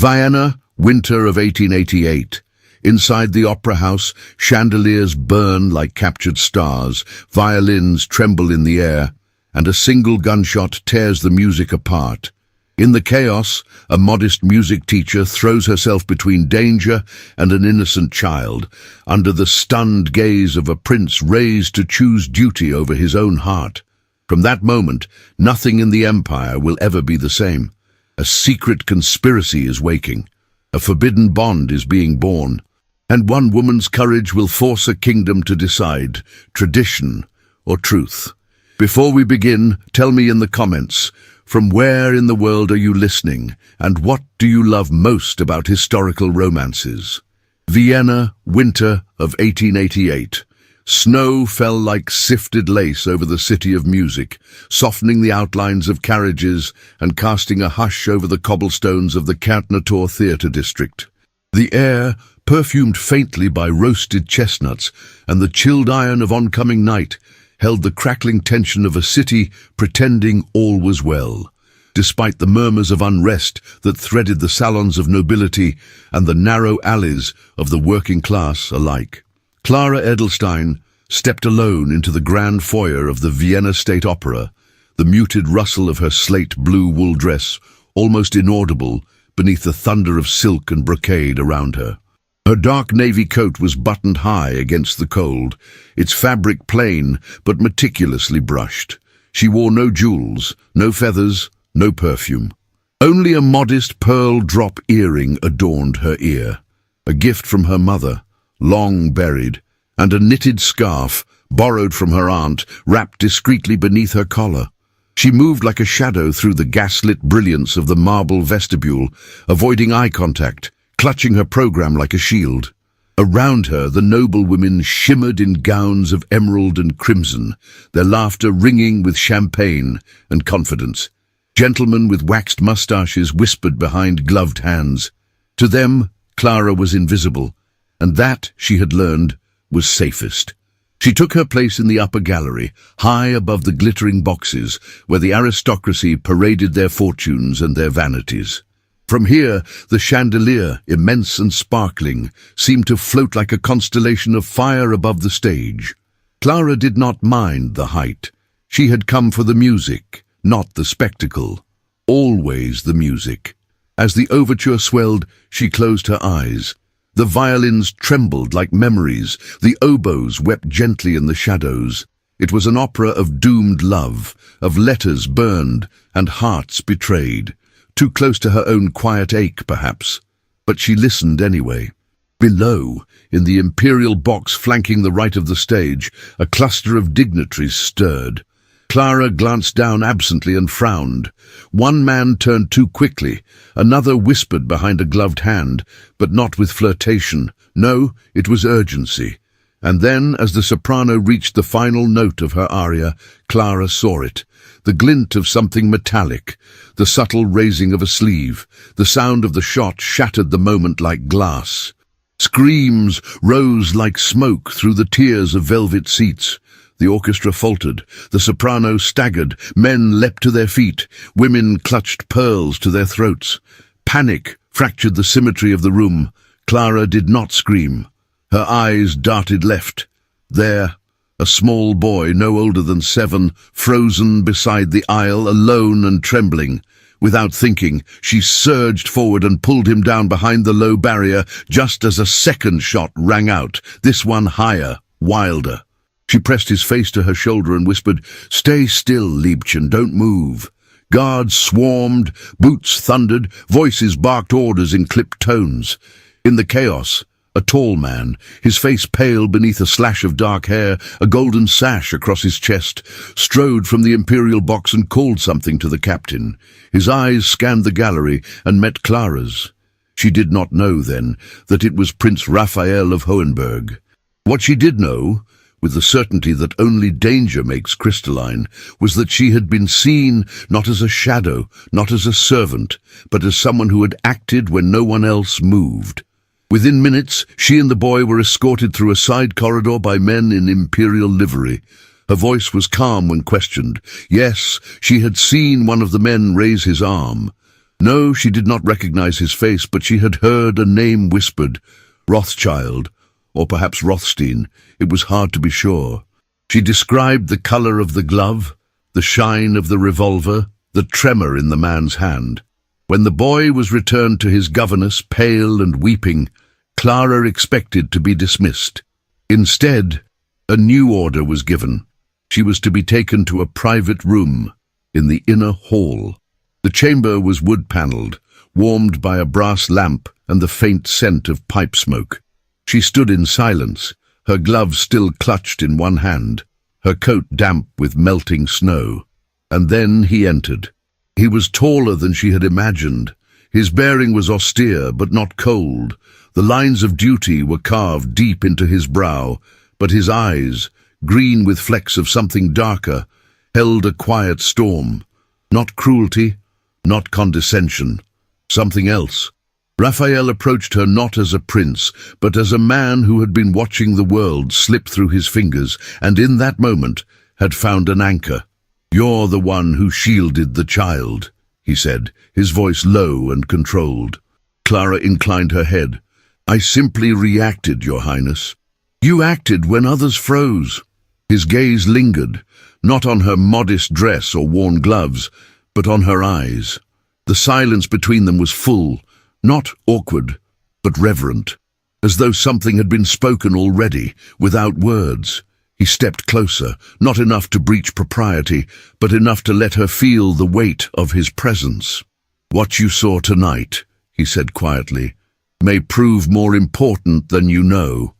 Vienna, winter of 1888. Inside the opera house, chandeliers burn like captured stars, violins tremble in the air, and a single gunshot tears the music apart. In the chaos, a modest music teacher throws herself between danger and an innocent child, under the stunned gaze of a prince raised to choose duty over his own heart. From that moment, nothing in the empire will ever be the same. A secret conspiracy is waking. A forbidden bond is being born. And one woman's courage will force a kingdom to decide, tradition or truth. Before we begin, tell me in the comments, from where in the world are you listening, and what do you love most about historical romances? Vienna, winter of 1888. Snow fell like sifted lace over the city of music, softening the outlines of carriages and casting a hush over the cobblestones of the Kärntnertor theatre district. The air, perfumed faintly by roasted chestnuts and the chilled iron of oncoming night, held the crackling tension of a city pretending all was well, despite the murmurs of unrest that threaded the salons of nobility and the narrow alleys of the working class alike. Clara Edelstein stepped alone into the grand foyer of the Vienna State Opera, the muted rustle of her slate-blue wool dress almost inaudible beneath the thunder of silk and brocade around her. Her dark navy coat was buttoned high against the cold, its fabric plain but meticulously brushed. She wore no jewels, no feathers, no perfume. Only a modest pearl drop earring adorned her ear, a gift from her mother, long buried, and a knitted scarf, borrowed from her aunt, wrapped discreetly beneath her collar. She moved like a shadow through the gaslit brilliance of the marble vestibule, avoiding eye contact, clutching her program like a shield. Around her, the noblewomen shimmered in gowns of emerald and crimson, their laughter ringing with champagne and confidence. Gentlemen with waxed mustaches whispered behind gloved hands. To them, Clara was invisible, and that, she had learned, was safest. She took her place in the upper gallery, high above the glittering boxes, where the aristocracy paraded their fortunes and their vanities. From here, the chandelier, immense and sparkling, seemed to float like a constellation of fire above the stage. Clara did not mind the height. She had come for the music, not the spectacle. Always the music. As the overture swelled, she closed her eyes. The violins trembled like memories, the oboes wept gently in the shadows. It was an opera of doomed love, of letters burned and hearts betrayed. Too close to her own quiet ache, perhaps. But she listened anyway. Below, in the imperial box flanking the right of the stage, a cluster of dignitaries stirred. Clara glanced down absently and frowned. One man turned too quickly. Another whispered behind a gloved hand, but not with flirtation. No, it was urgency. And then, as the soprano reached the final note of her aria, Clara saw it. The glint of something metallic, the subtle raising of a sleeve. The sound of the shot shattered the moment like glass. Screams rose like smoke through the tiers of velvet seats. The orchestra faltered, the soprano staggered, men leapt to their feet, women clutched pearls to their throats. Panic fractured the symmetry of the room. Clara did not scream. Her eyes darted left. There, a small boy, no older than 7, frozen beside the aisle, alone and trembling. Without thinking, she surged forward and pulled him down behind the low barrier just as a second shot rang out, this one higher, wilder. She pressed his face to her shoulder and whispered, "Stay still, Liebchen, don't move." Guards swarmed, boots thundered, voices barked orders in clipped tones. In the chaos, a tall man, his face pale beneath a slash of dark hair, a golden sash across his chest, strode from the imperial box and called something to the captain. His eyes scanned the gallery and met Clara's. She did not know then that it was Prince Raphael of Hohenberg. What she did know, with the certainty that only danger makes crystalline, was that she had been seen not as a shadow, not as a servant, but as someone who had acted when no one else moved. Within minutes, she and the boy were escorted through a side corridor by men in imperial livery. Her voice was calm when questioned. Yes, she had seen one of the men raise his arm. No, she did not recognize his face, but she had heard a name whispered. Rothschild, or perhaps Rothstein. It was hard to be sure. She described the color of the glove, the shine of the revolver, the tremor in the man's hand. When the boy was returned to his governess, pale and weeping, Clara expected to be dismissed. Instead, a new order was given. She was to be taken to a private room in the inner hall. The chamber was wood-paneled, warmed by a brass lamp and the faint scent of pipe smoke. She stood in silence, her gloves still clutched in one hand, her coat damp with melting snow. And then he entered. He was taller than she had imagined. His bearing was austere but not cold. The lines of duty were carved deep into his brow, but his eyes, green with flecks of something darker, held a quiet storm. Not cruelty, not condescension, something else. Raphael approached her not as a prince, but as a man who had been watching the world slip through his fingers, and in that moment had found an anchor. "You're the one who shielded the child," he said, his voice low and controlled. Clara inclined her head. "I simply reacted, Your Highness." "You acted when others froze." His gaze lingered, not on her modest dress or worn gloves, but on her eyes. The silence between them was full, not awkward, but reverent, as though something had been spoken already, without words. He stepped closer, not enough to breach propriety, but enough to let her feel the weight of his presence. "What you saw tonight," he said quietly, "may prove more important than you know."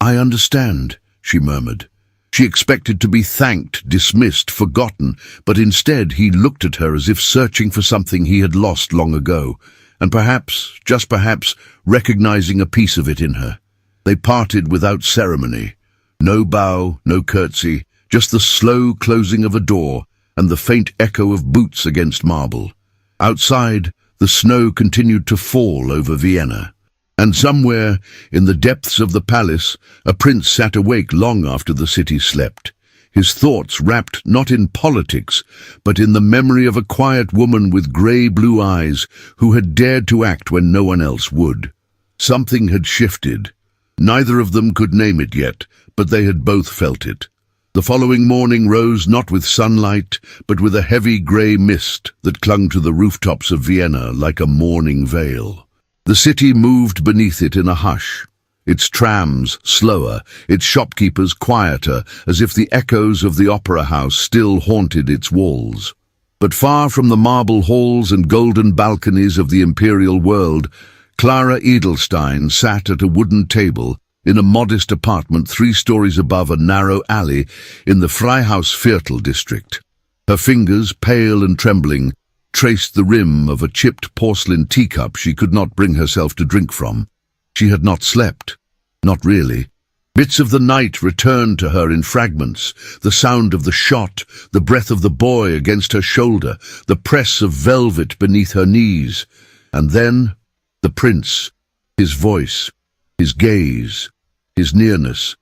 "I understand," she murmured. She expected to be thanked, dismissed, forgotten, but instead he looked at her as if searching for something he had lost long ago, and perhaps, just perhaps, recognizing a piece of it in her. They parted without ceremony. No bow, no curtsy, just the slow closing of a door and the faint echo of boots against marble. Outside, the snow continued to fall over Vienna. And somewhere, in the depths of the palace, a prince sat awake long after the city slept, his thoughts wrapped not in politics, but in the memory of a quiet woman with grey-blue eyes who had dared to act when no one else would. Something had shifted. Neither of them could name it yet, but they had both felt it. The following morning rose not with sunlight, but with a heavy grey mist that clung to the rooftops of Vienna like a mourning veil. The city moved beneath it in a hush, its trams slower, its shopkeepers quieter, as if the echoes of the opera house still haunted its walls. But far from the marble halls and golden balconies of the imperial world, Clara Edelstein sat at a wooden table in a modest apartment 3 stories above a narrow alley in the Freihausviertel district. Her fingers, pale and trembling, traced the rim of a chipped porcelain teacup she could not bring herself to drink from. She had not slept. Not really. Bits of the night returned to her in fragments, the sound of the shot, the breath of the boy against her shoulder, the press of velvet beneath her knees. And then, the prince, his voice, his gaze, his nearness.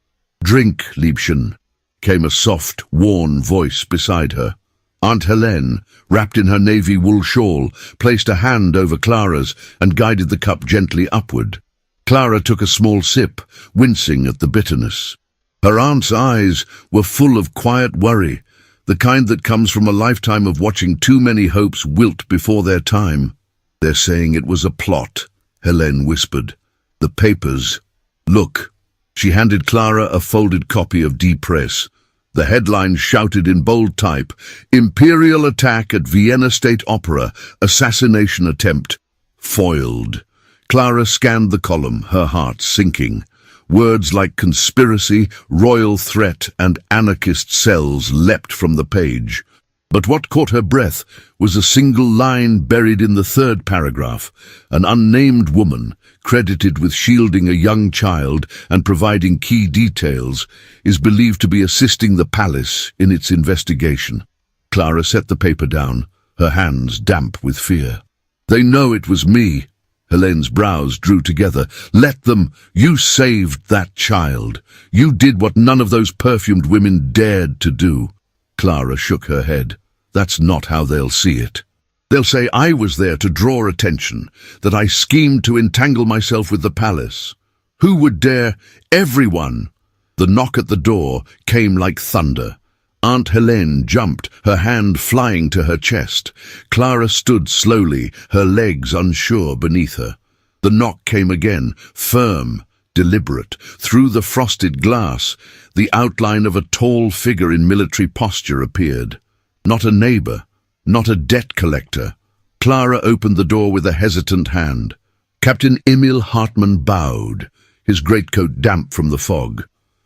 "Drink, Liebchen," came a soft, worn voice beside her. Aunt Helene, wrapped in her navy wool shawl, placed a hand over Clara's and guided the cup gently upward. Clara took a small sip, wincing at the bitterness. Her aunt's eyes were full of quiet worry, the kind that comes from a lifetime of watching too many hopes wilt before their time. "They're saying it was a plot," Helene whispered. "The papers. Look." She handed Clara a folded copy of Die Presse. The headline shouted in bold type, "Imperial attack at Vienna State Opera, assassination attempt, foiled." Clara scanned the column, her heart sinking. Words like conspiracy, royal threat, and anarchist cells leapt from the page. But what caught her breath was a single line buried in the 3rd paragraph. An unnamed woman, credited with shielding a young child and providing key details, is believed to be assisting the palace in its investigation. Clara set the paper down, her hands damp with fear. "They know it was me." Helene's brows drew together. "Let them. You saved that child. You did what none of those perfumed women dared to do." Clara shook her head. "That's not how they'll see it." They'll say I was there to draw attention, that I schemed to entangle myself with the palace. Who would dare? Everyone! The knock at the door came like thunder. Aunt Helene jumped, her hand flying to her chest. Clara stood slowly, her legs unsure beneath her. The knock came again, firm, deliberate. Through the frosted glass, the outline of a tall figure in military posture appeared. Not a neighbor, not a debt collector. Clara opened the door with a hesitant hand. Captain Emil Hartmann bowed, his greatcoat damp from the fog.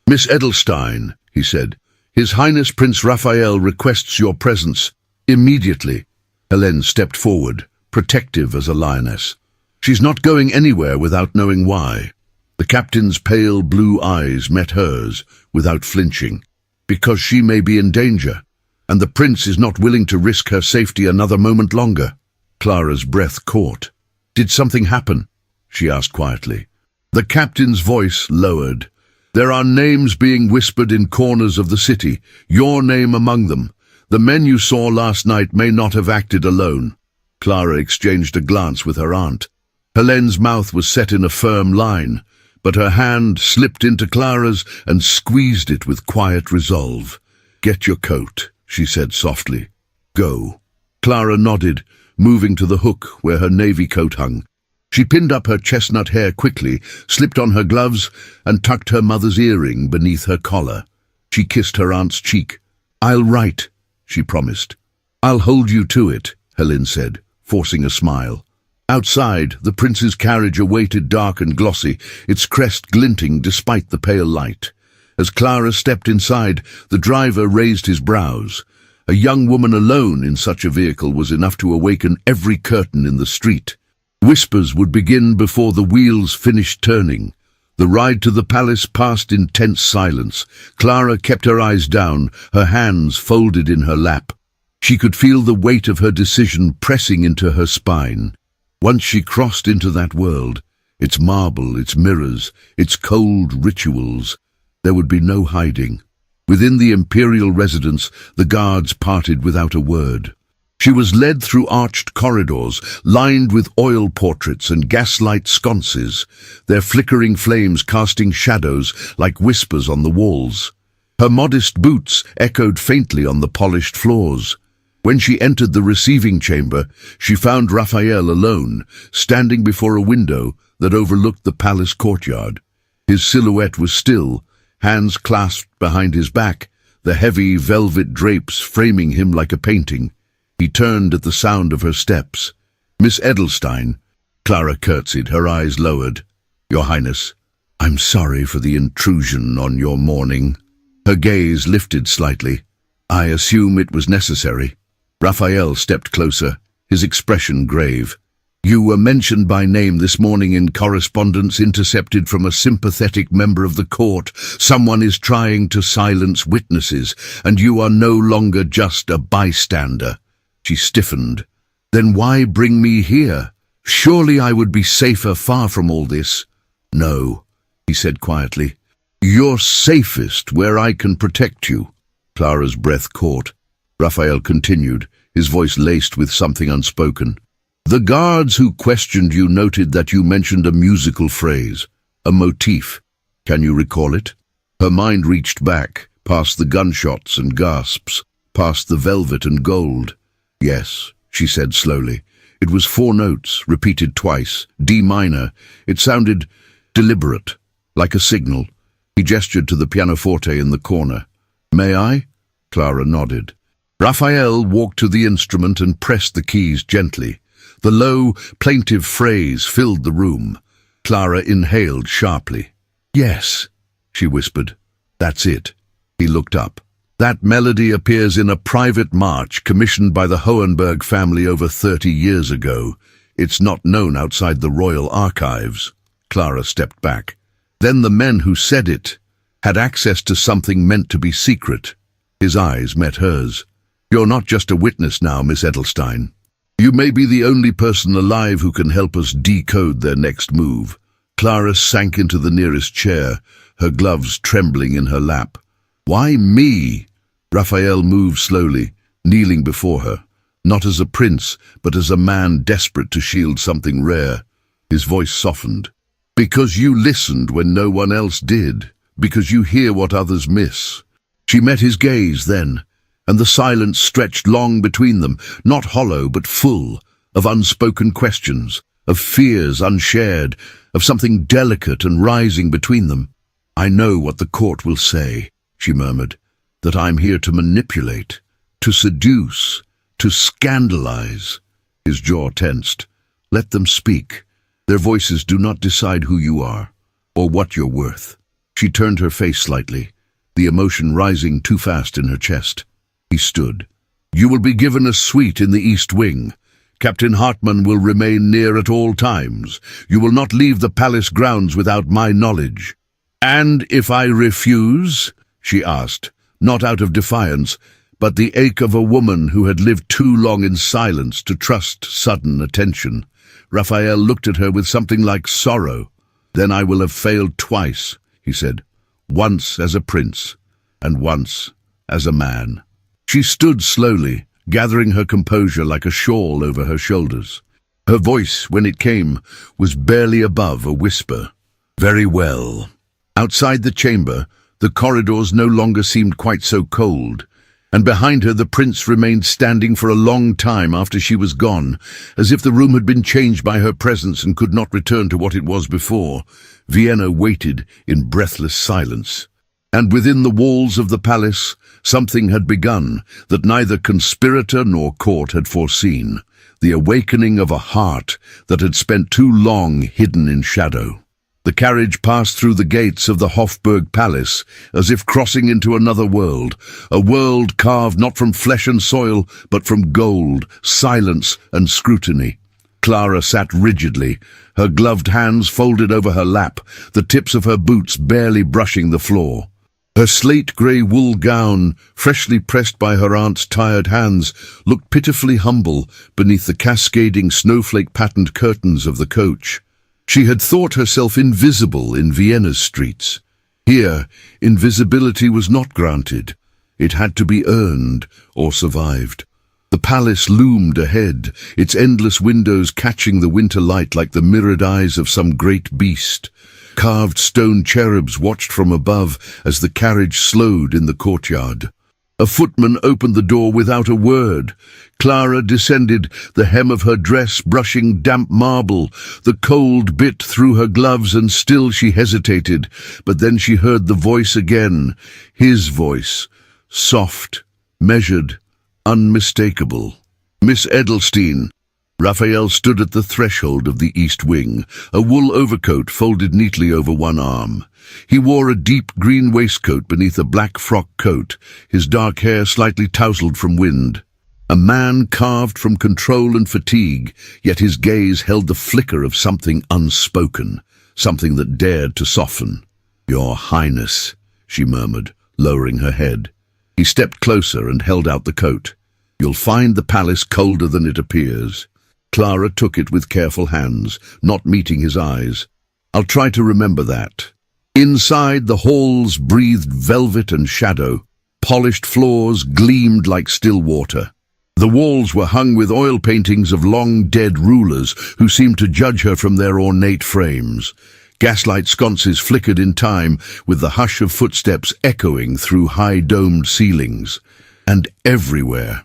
"Miss Edelstein," he said, "His Highness Prince Raphael requests your presence immediately." Helene stepped forward, protective as a lioness. "She's not going anywhere without knowing why." The captain's pale blue eyes met hers without flinching. "Because she may be in danger, and the prince is not willing to risk her safety another moment longer." Clara's breath caught. "Did something happen?" she asked quietly. The captain's voice lowered. "There are names being whispered in corners of the city, your name among them. The men you saw last night may not have acted alone." Clara exchanged a glance with her aunt. Helene's mouth was set in a firm line, but her hand slipped into Clara's and squeezed it with quiet resolve. "Get your coat," she said softly. "Go." Clara nodded, moving to the hook where her navy coat hung. She pinned up her chestnut hair quickly, slipped on her gloves, and tucked her mother's earring beneath her collar. She kissed her aunt's cheek. "I'll write," she promised. "I'll hold you to it," Helene said, forcing a smile. Outside, the prince's carriage awaited, dark and glossy, its crest glinting despite the pale light. As Clara stepped inside, the driver raised his brows. A young woman alone in such a vehicle was enough to awaken every curtain in the street. Whispers would begin before the wheels finished turning. The ride to the palace passed in tense silence. Clara kept her eyes down, her hands folded in her lap. She could feel the weight of her decision pressing into her spine. Once she crossed into that world, its marble, its mirrors, its cold rituals, there would be no hiding. Within the imperial residence, the guards parted without a word. She was led through arched corridors, lined with oil portraits and gaslight sconces, their flickering flames casting shadows like whispers on the walls. Her modest boots echoed faintly on the polished floors. When she entered the receiving chamber, she found Raphael alone, standing before a window that overlooked the palace courtyard. His silhouette was still, hands clasped behind his back, the heavy velvet drapes framing him like a painting. He turned at the sound of her steps. "Miss Edelstein." Clara curtsied, her eyes lowered. "Your Highness, I'm sorry for the intrusion on your morning." Her gaze lifted slightly. "I assume it was necessary." Raphael stepped closer, his expression grave. "You were mentioned by name this morning in correspondence intercepted from a sympathetic member of the court. Someone is trying to silence witnesses, and you are no longer just a bystander." She stiffened. "Then why bring me here? Surely I would be safer far from all this." "No," he said quietly. "You're safest where I can protect you." Clara's breath caught. Raphael continued, his voice laced with something unspoken. "The guards who questioned you noted that you mentioned a musical phrase, a motif. Can you recall it?" Her mind reached back, past the gunshots and gasps, past the velvet and gold. "Yes," she said slowly. "It was 4 notes, repeated twice, D minor. It sounded deliberate, like a signal." He gestured to the pianoforte in the corner. "May I?" Clara nodded. Raphael walked to the instrument and pressed the keys gently. The low, plaintive phrase filled the room. Clara inhaled sharply. "Yes," she whispered. "That's it." He looked up. "That melody appears in a private march commissioned by the Hohenberg family over 30 years ago. It's not known outside the royal archives." Clara stepped back. "Then the men who said it had access to something meant to be secret." His eyes met hers. "You're not just a witness now, Miss Edelstein. You may be the only person alive who can help us decode their next move." Clara sank into the nearest chair, her gloves trembling in her lap. "Why me?" Raphael moved slowly, kneeling before her. Not as a prince, but as a man desperate to shield something rare. His voice softened. Because you listened when no one else did. Because you hear what others miss. She met his gaze then, and the silence stretched long between them, not hollow but full, of unspoken questions, of fears unshared, of something delicate and rising between them. I know what the court will say, she murmured, that I'm here to manipulate, to seduce, to scandalize. His jaw tensed. Let them speak. Their voices do not decide who you are, or what you're worth. She turned her face slightly, the emotion rising too fast in her chest. He stood. You will be given a suite in the East Wing. Captain Hartman will remain near at all times. You will not leave the palace grounds without my knowledge. And if I refuse? She asked, not out of defiance, but the ache of a woman who had lived too long in silence to trust sudden attention. Raphael looked at her with something like sorrow. Then I will have failed twice, he said, once as a prince, and once as a man. She stood slowly, gathering her composure like a shawl over her shoulders. Her voice, when it came, was barely above a whisper. Very well. Outside the chamber, the corridors no longer seemed quite so cold, and behind her the prince remained standing for a long time after she was gone, as if the room had been changed by her presence and could not return to what it was before. Vienna waited in breathless silence. And within the walls of the palace, something had begun that neither conspirator nor court had foreseen, the awakening of a heart that had spent too long hidden in shadow. The carriage passed through the gates of the Hofburg Palace, as if crossing into another world, a world carved not from flesh and soil, but from gold, silence and scrutiny. Clara sat rigidly, her gloved hands folded over her lap, the tips of her boots barely brushing the floor. Her slate-grey wool gown, freshly pressed by her aunt's tired hands, looked pitifully humble beneath the cascading snowflake-patterned curtains of the coach. She had thought herself invisible in Vienna's streets. Here, invisibility was not granted. It had to be earned or survived. The palace loomed ahead, its endless windows catching the winter light like the mirrored eyes of some great beast. Carved stone cherubs watched from above as the carriage slowed in the courtyard. A footman opened the door without a word. Clara descended, the hem of her dress brushing damp marble. The cold bit through her gloves, and still she hesitated. But then she heard the voice again, his voice, soft, measured, unmistakable. Miss Edelstein. Raphael stood at the threshold of the East Wing, a wool overcoat folded neatly over one arm. He wore a deep green waistcoat beneath a black frock coat, his dark hair slightly tousled from wind. A man carved from control and fatigue, yet his gaze held the flicker of something unspoken, something that dared to soften. "Your Highness," she murmured, lowering her head. He stepped closer and held out the coat. "You'll find the palace colder than it appears." Clara took it with careful hands, not meeting his eyes. "I'll try to remember that." Inside, the halls breathed velvet and shadow. Polished floors gleamed like still water. The walls were hung with oil paintings of long-dead rulers who seemed to judge her from their ornate frames. Gaslight sconces flickered in time, with the hush of footsteps echoing through high-domed ceilings. And everywhere,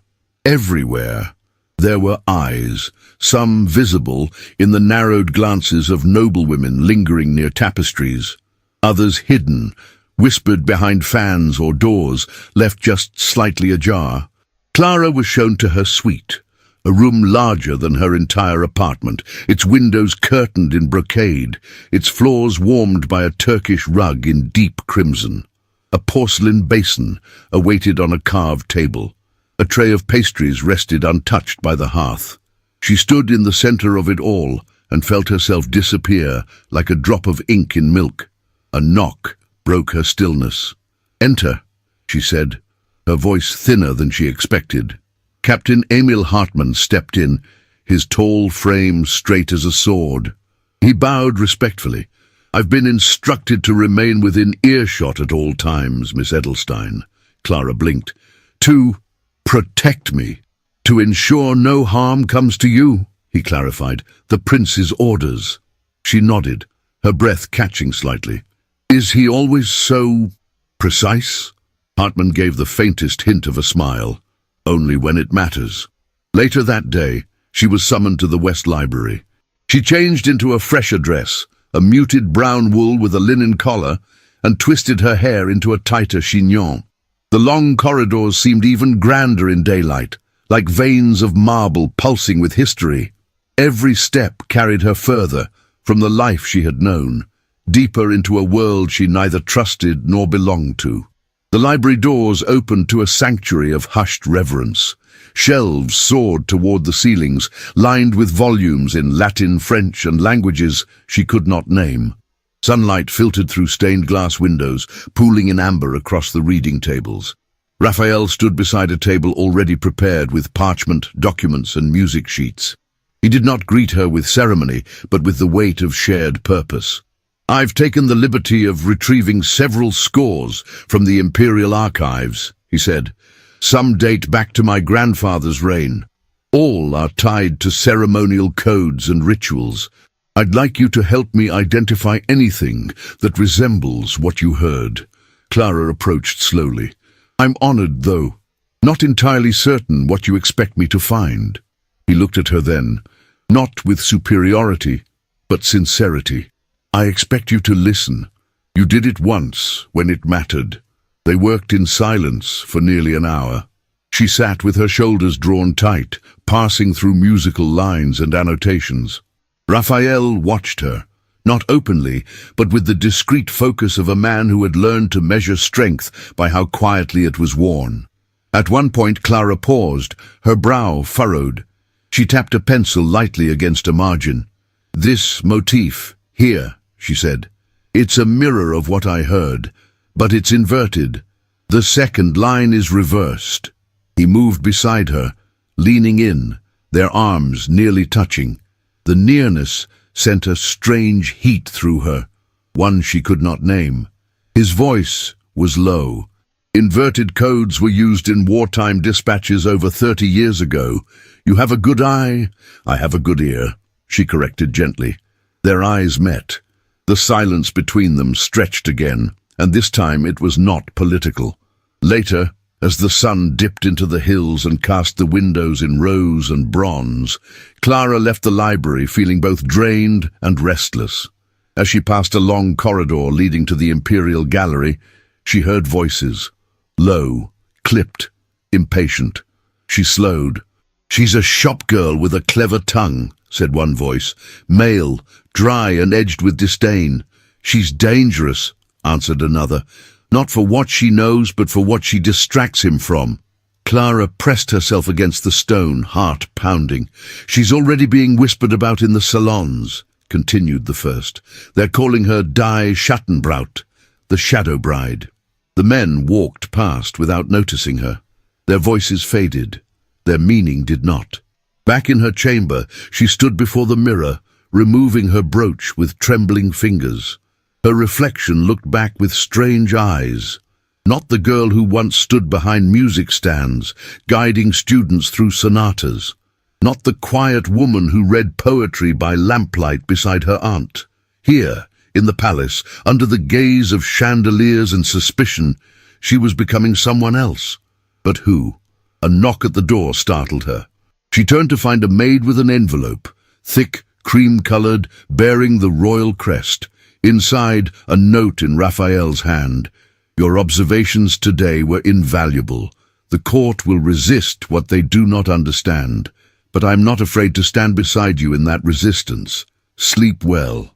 there were eyes, some visible in the narrowed glances of noblewomen lingering near tapestries, others hidden, whispered behind fans or doors, left just slightly ajar. Clara was shown to her suite, a room larger than her entire apartment, its windows curtained in brocade, its floors warmed by a Turkish rug in deep crimson. A porcelain basin awaited on a carved table. A tray of pastries rested untouched by the hearth. She stood in the center of it all and felt herself disappear like a drop of ink in milk. A knock broke her stillness. "Enter," she said, her voice thinner than she expected. Captain Emil Hartmann stepped in, his tall frame straight as a sword. He bowed respectfully. "I've been instructed to remain within earshot at all times, Miss Edelstein." Clara blinked. "To protect me." To ensure no harm comes to you, he clarified. The prince's orders. She nodded, her breath catching slightly. Is he always so precise? Hartman gave the faintest hint of a smile. Only when it matters. Later that day, she was summoned to the West Library. She changed into a fresher dress, a muted brown wool with a linen collar, and twisted her hair into a tighter chignon. The long corridors seemed even grander in daylight, like veins of marble pulsing with history. Every step carried her further from the life she had known, deeper into a world she neither trusted nor belonged to. The library doors opened to a sanctuary of hushed reverence. Shelves soared toward the ceilings, lined with volumes in Latin, French, and languages she could not name. Sunlight filtered through stained glass windows, pooling in amber across the reading tables. Raphael stood beside a table already prepared with parchment, documents, and music sheets. He did not greet her with ceremony, but with the weight of shared purpose. "I've taken the liberty of retrieving several scores from the Imperial archives," he said. "Some date back to my grandfather's reign. All are tied to ceremonial codes and rituals. I'd like you to help me identify anything that resembles what you heard." Clara approached slowly. "I'm honored, though. Not entirely certain what you expect me to find." He looked at her then, not with superiority, but sincerity. "I expect you to listen. You did it once, when it mattered." They worked in silence for nearly an hour. She sat with her shoulders drawn tight, passing through musical lines and annotations. Raphael watched her, not openly, but with the discreet focus of a man who had learned to measure strength by how quietly it was worn. At one point Clara paused, her brow furrowed. She tapped a pencil lightly against a margin. "This motif, here," she said. "It's a mirror of what I heard, but it's inverted. The second line is reversed." He moved beside her, leaning in, their arms nearly touching. The nearness sent a strange heat through her, one she could not name. His voice was low. "Inverted codes were used in wartime dispatches over 30 years ago. You have a good eye, I have a good ear," she corrected gently. Their eyes met. The silence between them stretched again, and this time it was not political. Later, as the sun dipped into the hills and cast the windows in rose and bronze, Clara left the library feeling both drained and restless. As she passed a long corridor leading to the Imperial Gallery, she heard voices, low, clipped, impatient. She slowed. "She's a shop girl with a clever tongue," said one voice, male, dry and edged with disdain. "She's dangerous," answered another, "not for what she knows, but for what she distracts him from." Clara pressed herself against the stone, heart pounding. "She's already being whispered about in the salons," continued the first. "They're calling her Die Schattenbraut, the Shadow Bride." The men walked past without noticing her. Their voices faded. Their meaning did not. Back in her chamber, she stood before the mirror, removing her brooch with trembling fingers. Her reflection looked back with strange eyes. Not the girl who once stood behind music stands, guiding students through sonatas. Not the quiet woman who read poetry by lamplight beside her aunt. Here, in the palace, under the gaze of chandeliers and suspicion, she was becoming someone else. But who? A knock at the door startled her. She turned to find a maid with an envelope, thick, cream-colored, bearing the royal crest. Inside, a note in Raphael's hand. "Your observations today were invaluable. The court will resist what they do not understand, but I'm not afraid to stand beside you in that resistance. Sleep well."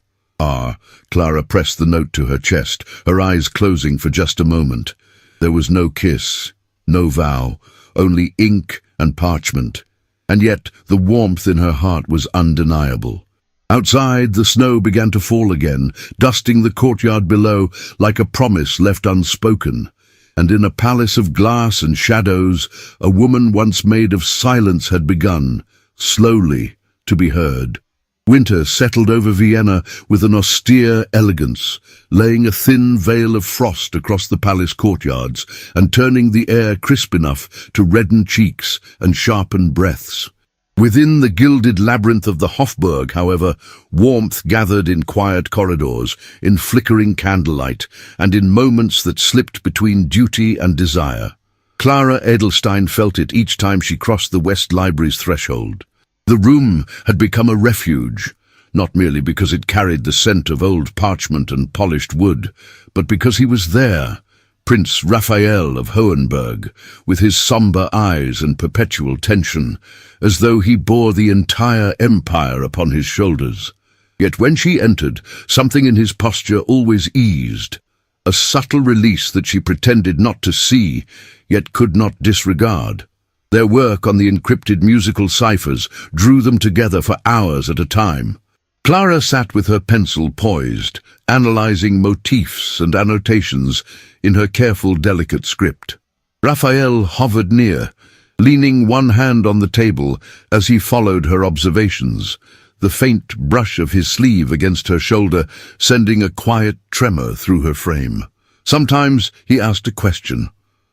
Clara pressed the note to her chest, her eyes closing for just a moment. There was no kiss, no vow, only ink and parchment. And yet the warmth in her heart was undeniable. Outside, the snow began to fall again, dusting the courtyard below like a promise left unspoken. And in a palace of glass and shadows, a woman once made of silence had begun, slowly, to be heard. Winter settled over Vienna with an austere elegance, laying a thin veil of frost across the palace courtyards and turning the air crisp enough to redden cheeks and sharpen breaths. Within the gilded labyrinth of the Hofburg, however, warmth gathered in quiet corridors, in flickering candlelight, and in moments that slipped between duty and desire. Clara Edelstein felt it each time she crossed the West Library's threshold. The room had become a refuge, not merely because it carried the scent of old parchment and polished wood, but because he was there, Prince Raphael of Hohenberg, with his sombre eyes and perpetual tension, as though he bore the entire empire upon his shoulders. Yet when she entered, something in his posture always eased, a subtle release that she pretended not to see, yet could not disregard. Their work on the encrypted musical ciphers drew them together for hours at a time. Clara sat with her pencil poised, analyzing motifs and annotations in her careful, delicate script. Raphael hovered near, leaning one hand on the table as he followed her observations, the faint brush of his sleeve against her shoulder sending a quiet tremor through her frame. Sometimes he asked a question.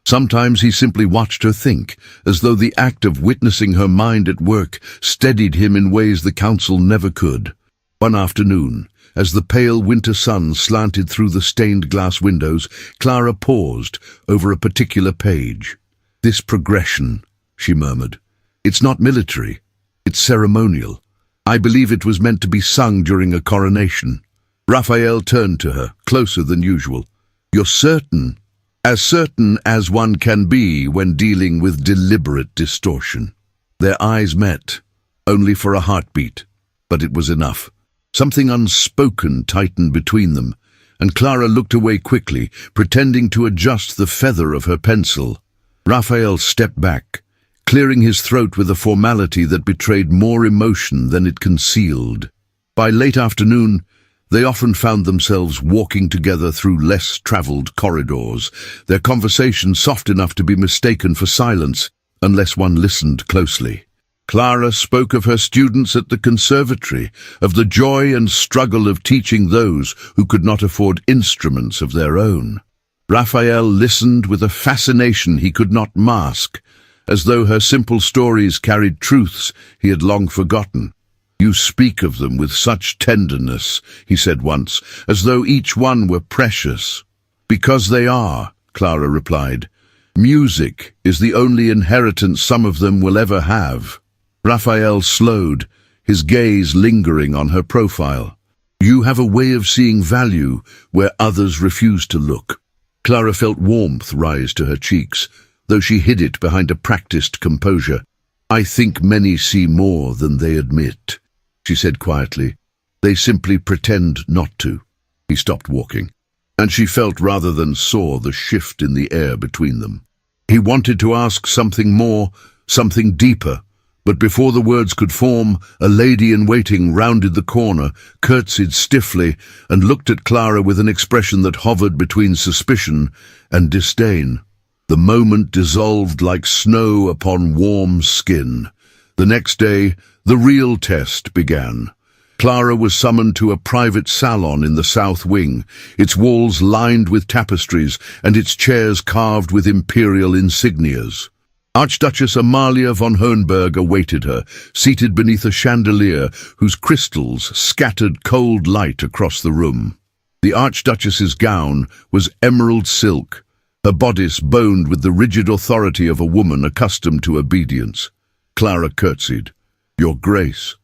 Sometimes he simply watched her think, as though the act of witnessing her mind at work steadied him in ways the council never could. One afternoon, as the pale winter sun slanted through the stained glass windows, Clara paused over a particular page. "This progression," she murmured. "It's not military. It's ceremonial. I believe it was meant to be sung during a coronation." Raphael turned to her, closer than usual. "You're certain?" "As certain as one can be when dealing with deliberate distortion." Their eyes met, only for a heartbeat, but it was enough. Something unspoken tightened between them, and Clara looked away quickly, pretending to adjust the feather of her pencil. Raphael stepped back, clearing his throat with a formality that betrayed more emotion than it concealed. By late afternoon, they often found themselves walking together through less traveled corridors, their conversation soft enough to be mistaken for silence, unless one listened closely. Clara spoke of her students at the conservatory, of the joy and struggle of teaching those who could not afford instruments of their own. Raphael listened with a fascination he could not mask, as though her simple stories carried truths he had long forgotten. "You speak of them with such tenderness," he said once, "as though each one were precious." "Because they are," Clara replied. "Music is the only inheritance some of them will ever have." Raphael slowed, his gaze lingering on her profile. "You have a way of seeing value where others refuse to look." Clara felt warmth rise to her cheeks, though she hid it behind a practiced composure. "I think many see more than they admit," she said quietly. "They simply pretend not to." He stopped walking, and she felt rather than saw the shift in the air between them. He wanted to ask something more, something deeper, but before the words could form, a lady-in-waiting rounded the corner, curtsied stiffly, and looked at Clara with an expression that hovered between suspicion and disdain. The moment dissolved like snow upon warm skin. The next day, the real test began. Clara was summoned to a private salon in the south wing, its walls lined with tapestries and its chairs carved with imperial insignias. Archduchess Amalia von Hohenberg awaited her, seated beneath a chandelier whose crystals scattered cold light across the room. The Archduchess's gown was emerald silk, her bodice boned with the rigid authority of a woman accustomed to obedience. Clara curtsied. "Your Grace."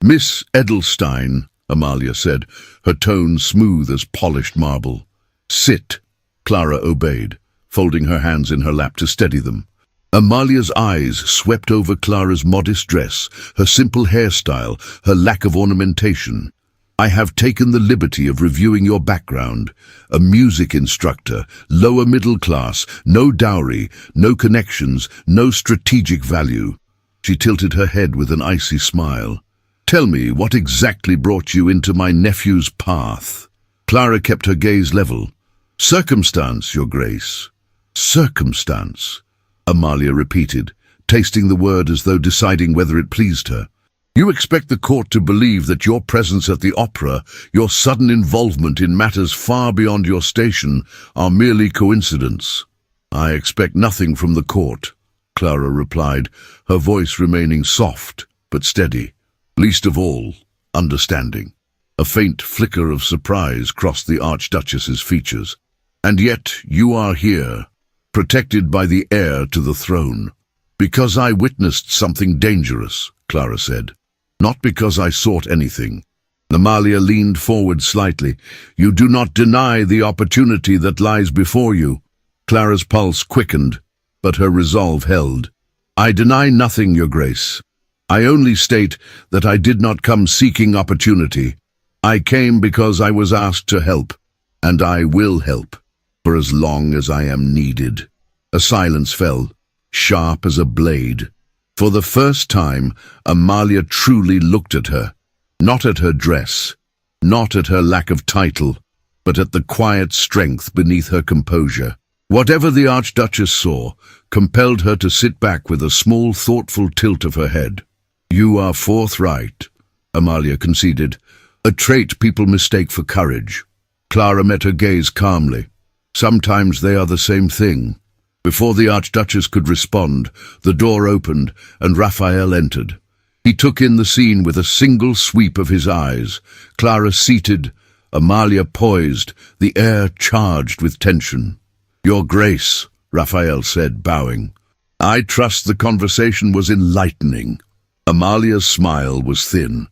"Miss Edelstein," Amalia said, her tone smooth as polished marble. "Sit." Clara obeyed, folding her hands in her lap to steady them. Amalia's eyes swept over Clara's modest dress, her simple hairstyle, her lack of ornamentation. "I have taken the liberty of reviewing your background. A music instructor, lower middle class, no dowry, no connections, no strategic value." She tilted her head with an icy smile. "Tell me, what exactly brought you into my nephew's path?" Clara kept her gaze level. "Circumstance, Your Grace." "Circumstance," Amalia repeated, tasting the word as though deciding whether it pleased her. You expect the court to believe that your presence at the opera, your sudden involvement in matters far beyond your station, are merely coincidence. I expect nothing from the court, Clara replied, her voice remaining soft but steady. Least of all, understanding. A faint flicker of surprise crossed the Archduchess's features. And yet you are here, protected by the heir to the throne. Because I witnessed something dangerous, Clara said. Not because I sought anything. Amalia leaned forward slightly. You do not deny the opportunity that lies before you. Clara's pulse quickened, but her resolve held. I deny nothing, Your Grace. I only state that I did not come seeking opportunity. I came because I was asked to help, and I will help, for as long as I am needed. A silence fell, sharp as a blade. For the first time, Amalia truly looked at her, not at her dress, not at her lack of title, but at the quiet strength beneath her composure. Whatever the Archduchess saw compelled her to sit back with a small, thoughtful tilt of her head. You are forthright, Amalia conceded, a trait people mistake for courage. Clara met her gaze calmly. Sometimes they are the same thing. Before the Archduchess could respond, the door opened and Raphael entered. He took in the scene with a single sweep of his eyes. Clara seated, Amalia poised, the air charged with tension. Your Grace, Raphael said, bowing. I trust the conversation was enlightening. Amalia's smile was thin.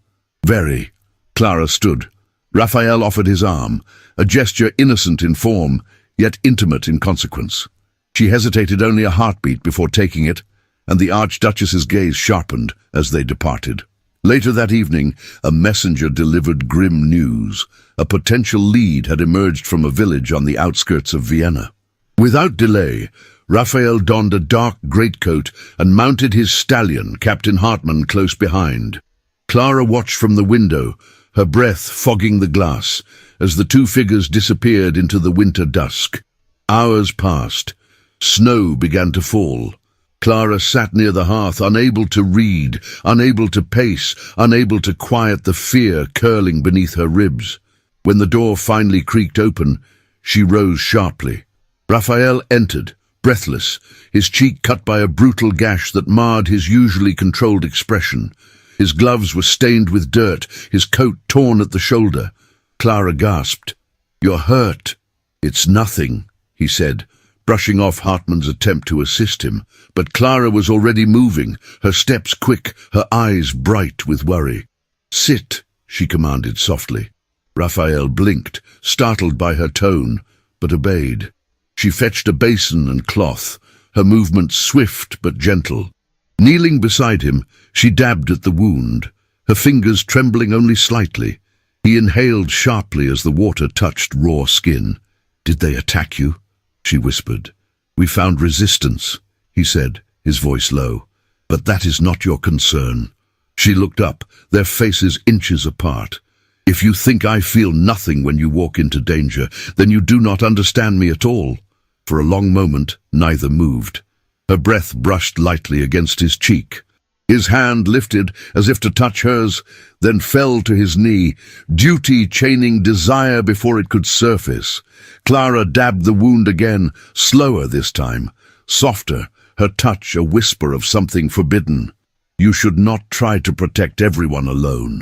Very. Clara stood. Raphael offered his arm, a gesture innocent in form, yet intimate in consequence. She hesitated only a heartbeat before taking it, and the Archduchess's gaze sharpened as they departed. Later that evening, a messenger delivered grim news. A potential lead had emerged from a village on the outskirts of Vienna. Without delay, Raphael donned a dark greatcoat and mounted his stallion, Captain Hartmann, close behind. Clara watched from the window, her breath fogging the glass, as the two figures disappeared into the winter dusk. Hours passed. Snow began to fall. Clara sat near the hearth, unable to read, unable to pace, unable to quiet the fear curling beneath her ribs. When the door finally creaked open, she rose sharply. Raphael entered, breathless, his cheek cut by a brutal gash that marred his usually controlled expression. His gloves were stained with dirt, his coat torn at the shoulder. Clara gasped. You're hurt. It's nothing, he said, brushing off Hartmann's attempt to assist him. But Clara was already moving, her steps quick, her eyes bright with worry. Sit, she commanded softly. Raphael blinked, startled by her tone, but obeyed. She fetched a basin and cloth, her movements swift but gentle. Kneeling beside him, she dabbed at the wound, her fingers trembling only slightly. He inhaled sharply as the water touched raw skin. Did they attack you? She whispered. We found resistance, he said, his voice low. But that is not your concern. She looked up, their faces inches apart. If you think I feel nothing when you walk into danger, then you do not understand me at all. For a long moment, neither moved. Her breath brushed lightly against his cheek. His hand lifted as if to touch hers, then fell to his knee, duty chaining desire before it could surface. Clara dabbed the wound again, slower this time, softer, her touch a whisper of something forbidden. You should not try to protect everyone alone.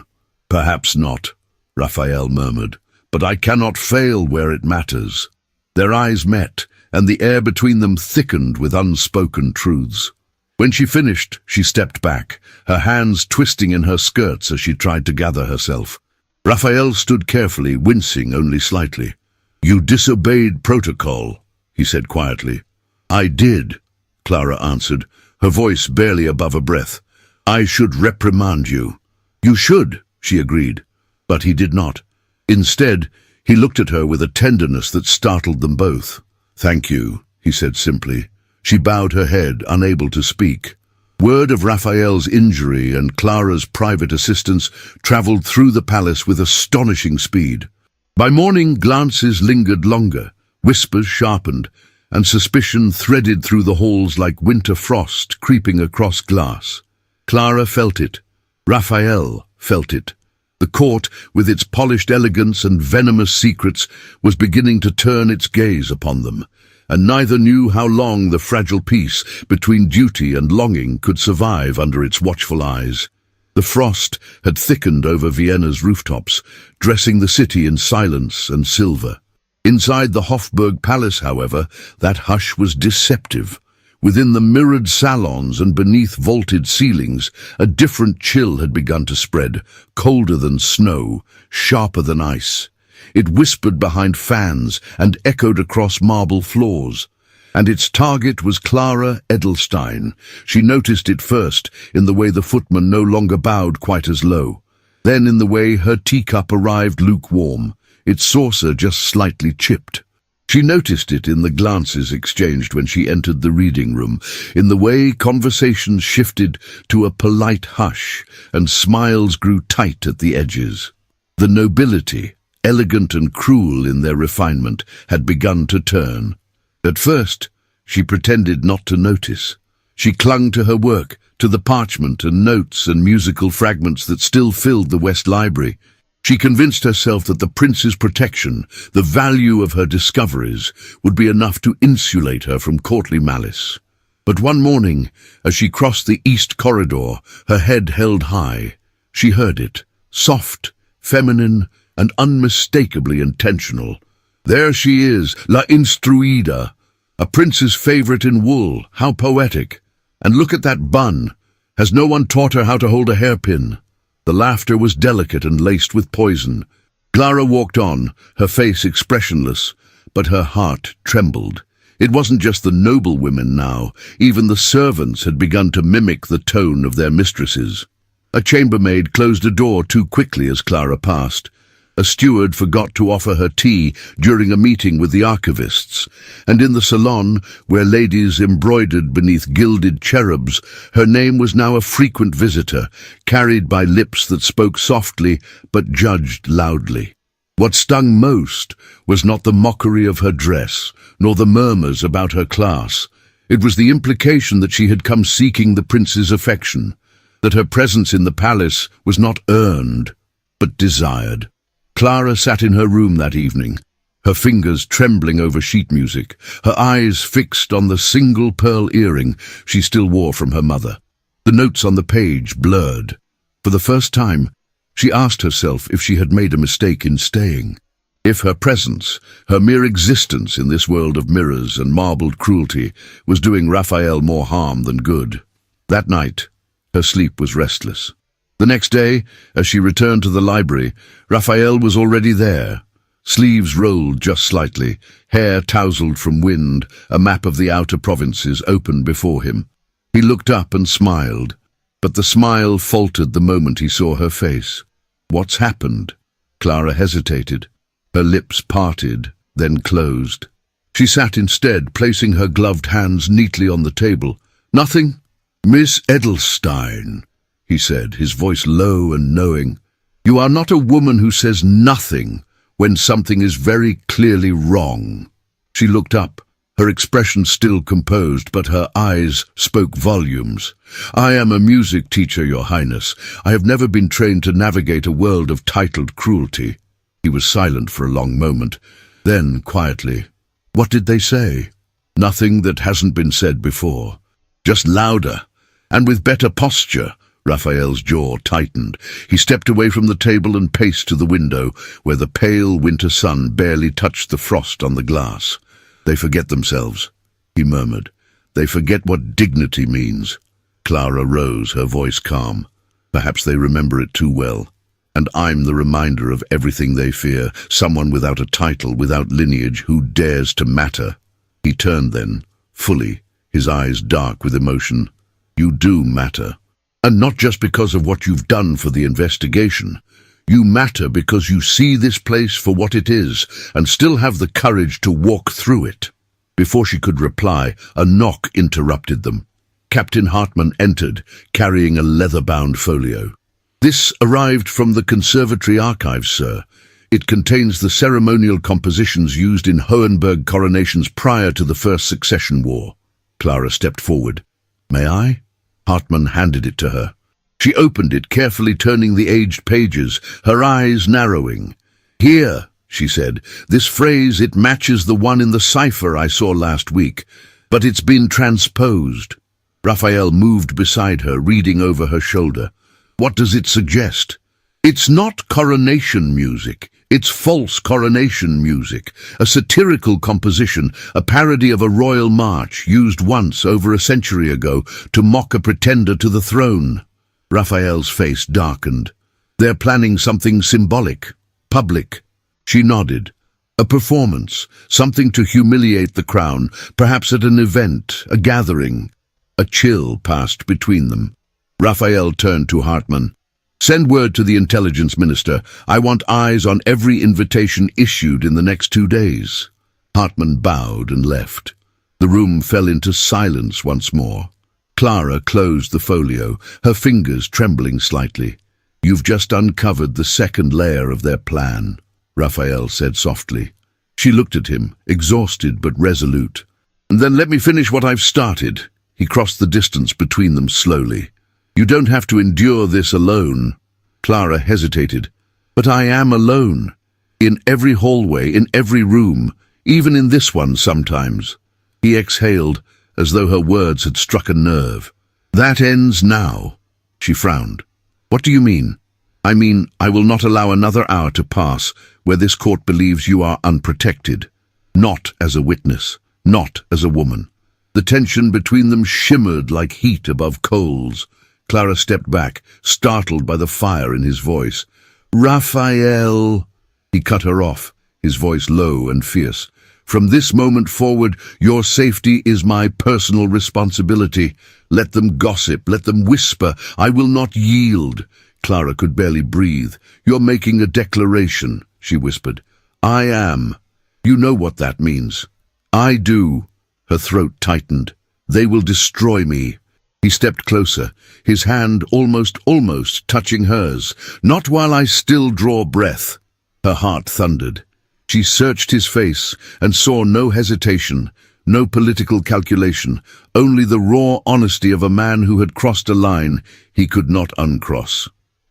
Perhaps not, Raphael murmured, but I cannot fail where it matters. Their eyes met, and the air between them thickened with unspoken truths. When she finished, she stepped back, her hands twisting in her skirts as she tried to gather herself. Raphael stood carefully, wincing only slightly. You disobeyed protocol, he said quietly. I did, Clara answered, her voice barely above a breath. I should reprimand you. You should, she agreed, but he did not. Instead, he looked at her with a tenderness that startled them both. Thank you, he said simply. She bowed her head, unable to speak. Word of Raphael's injury and Clara's private assistance travelled through the palace with astonishing speed. By morning, glances lingered longer, whispers sharpened, and suspicion threaded through the halls like winter frost creeping across glass. Clara felt it. Raphael felt it. The court, with its polished elegance and venomous secrets, was beginning to turn its gaze upon them, and neither knew how long the fragile peace between duty and longing could survive under its watchful eyes. The frost had thickened over Vienna's rooftops, dressing the city in silence and silver. Inside the Hofburg Palace, however, that hush was deceptive. Within the mirrored salons and beneath vaulted ceilings, a different chill had begun to spread, colder than snow, sharper than ice. It whispered behind fans and echoed across marble floors. And its target was Clara Edelstein. She noticed it first in the way the footman no longer bowed quite as low. Then in the way her teacup arrived lukewarm, its saucer just slightly chipped. She noticed it in the glances exchanged when she entered the reading room, in the way conversations shifted to a polite hush and smiles grew tight at the edges. The nobility, elegant and cruel in their refinement, had begun to turn. At first, she pretended not to notice. She clung to her work, to the parchment and notes and musical fragments that still filled the West Library. She convinced herself that the prince's protection, the value of her discoveries, would be enough to insulate her from courtly malice. But one morning, as she crossed the east corridor, her head held high, she heard it, soft, feminine, and unmistakably intentional. There she is, La Instruida, a prince's favorite in wool, how poetic. And look at that bun. Has no one taught her how to hold a hairpin? The laughter was delicate and laced with poison. Clara walked on, her face expressionless, but her heart trembled. It wasn't just the noble women now, even the servants had begun to mimic the tone of their mistresses. A chambermaid closed a door too quickly as Clara passed. A steward forgot to offer her tea during a meeting with the archivists, and in the salon, where ladies embroidered beneath gilded cherubs, her name was now a frequent visitor, carried by lips that spoke softly but judged loudly. What stung most was not the mockery of her dress, nor the murmurs about her class. It was the implication that she had come seeking the prince's affection, that her presence in the palace was not earned, but desired. Clara sat in her room that evening, her fingers trembling over sheet music, her eyes fixed on the single pearl earring she still wore from her mother. The notes on the page blurred. For the first time, she asked herself if she had made a mistake in staying. If her presence, her mere existence in this world of mirrors and marbled cruelty, was doing Raphael more harm than good. That night, her sleep was restless. The next day, as she returned to the library, Raphael was already there. Sleeves rolled just slightly, hair tousled from wind, a map of the outer provinces open before him. He looked up and smiled, but the smile faltered the moment he saw her face. "What's happened?" Clara hesitated. Her lips parted, then closed. She sat instead, placing her gloved hands neatly on the table. "Nothing?" "Miss Edelstein," he said, his voice low and knowing. "You are not a woman who says nothing when something is very clearly wrong." She looked up, her expression still composed, but her eyes spoke volumes. "I am a music teacher, Your Highness. I have never been trained to navigate a world of titled cruelty." He was silent for a long moment. Then, quietly, "What did they say?" "Nothing that hasn't been said before. Just louder, and with better posture." Raphael's jaw tightened. He stepped away from the table and paced to the window, where the pale winter sun barely touched the frost on the glass. "They forget themselves," he murmured. "They forget what dignity means." Clara rose, her voice calm. "Perhaps they remember it too well. And I'm the reminder of everything they fear, someone without a title, without lineage, who dares to matter." He turned then, fully, his eyes dark with emotion. "You do matter. And not just because of what you've done for the investigation. You matter because you see this place for what it is and still have the courage to walk through it." Before she could reply, a knock interrupted them. Captain Hartmann entered, carrying a leather-bound folio. "This arrived from the Conservatory Archives, sir. It contains the ceremonial compositions used in Hohenberg coronations prior to the First Succession War." Clara stepped forward. "May I?" Hartmann handed it to her. She opened it, carefully turning the aged pages, her eyes narrowing. "Here," she said, "this phrase, it matches the one in the cipher I saw last week, but it's been transposed." Raphael moved beside her, reading over her shoulder. "What does it suggest?" "It's not coronation music. It's false coronation music, a satirical composition, a parody of a royal march used once over a century ago to mock a pretender to the throne." Raphael's face darkened. "They're planning something symbolic, public." She nodded. "A performance, something to humiliate the crown, perhaps at an event, a gathering." A chill passed between them. Raphael turned to Hartmann. "Send word to the intelligence minister. I want eyes on every invitation issued in the next 2 days." Hartmann bowed and left. The room fell into silence once more. Clara closed the folio, her fingers trembling slightly. "You've just uncovered the second layer of their plan," Raphael said softly. She looked at him, exhausted but resolute. "And then let me finish what I've started." He crossed the distance between them slowly. "You don't have to endure this alone." Clara hesitated. "But I am alone. In every hallway, in every room, even in this one sometimes." He exhaled, as though her words had struck a nerve. "That ends now." She frowned. "What do you mean?" "I mean, I will not allow another hour to pass where this court believes you are unprotected. Not as a witness, not as a woman." The tension between them shimmered like heat above coals. Clara stepped back, startled by the fire in his voice. "Raphael!" He cut her off, his voice low and fierce. "From this moment forward, your safety is my personal responsibility. Let them gossip, let them whisper. I will not yield." Clara could barely breathe. "You're making a declaration," she whispered. "I am. You know what that means." "I do." Her throat tightened. "They will destroy me." He stepped closer, his hand almost touching hers. "Not while I still draw breath." Her heart thundered. She searched his face and saw no hesitation, no political calculation, only the raw honesty of a man who had crossed a line he could not uncross.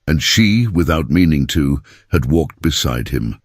And she, without meaning to, had walked beside him.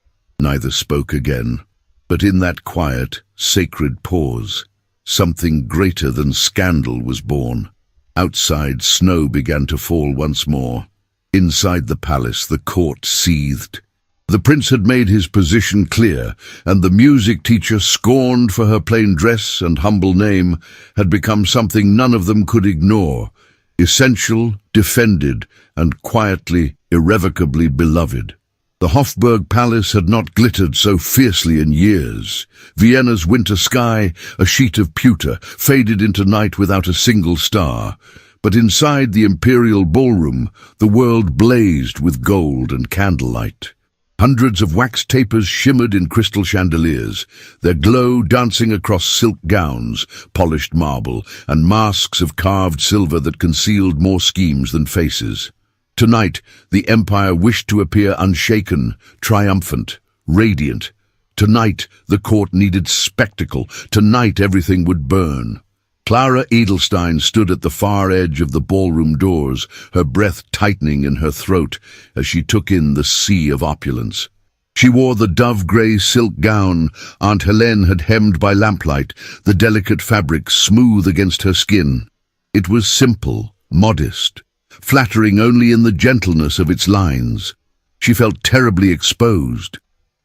Neither spoke again. But in that quiet, sacred pause, something greater than scandal was born. Outside, snow began to fall once more. Inside the palace, the court seethed. The prince had made his position clear, and the music teacher, scorned for her plain dress and humble name, had become something none of them could ignore. Essential, defended, and quietly, irrevocably beloved. The Hofburg Palace had not glittered so fiercely in years. Vienna's winter sky, a sheet of pewter, faded into night without a single star. But inside the imperial ballroom, the world blazed with gold and candlelight. Hundreds of wax tapers shimmered in crystal chandeliers, their glow dancing across silk gowns, polished marble, and masks of carved silver that concealed more schemes than faces. Tonight, the empire wished to appear unshaken, triumphant, radiant. Tonight, the court needed spectacle. Tonight, everything would burn. Clara Edelstein stood at the far edge of the ballroom doors, her breath tightening in her throat as she took in the sea of opulence. She wore the dove-grey silk gown Aunt Helene had hemmed by lamplight, the delicate fabric smooth against her skin. It was simple, modest, flattering only in the gentleness of its lines. She felt terribly exposed.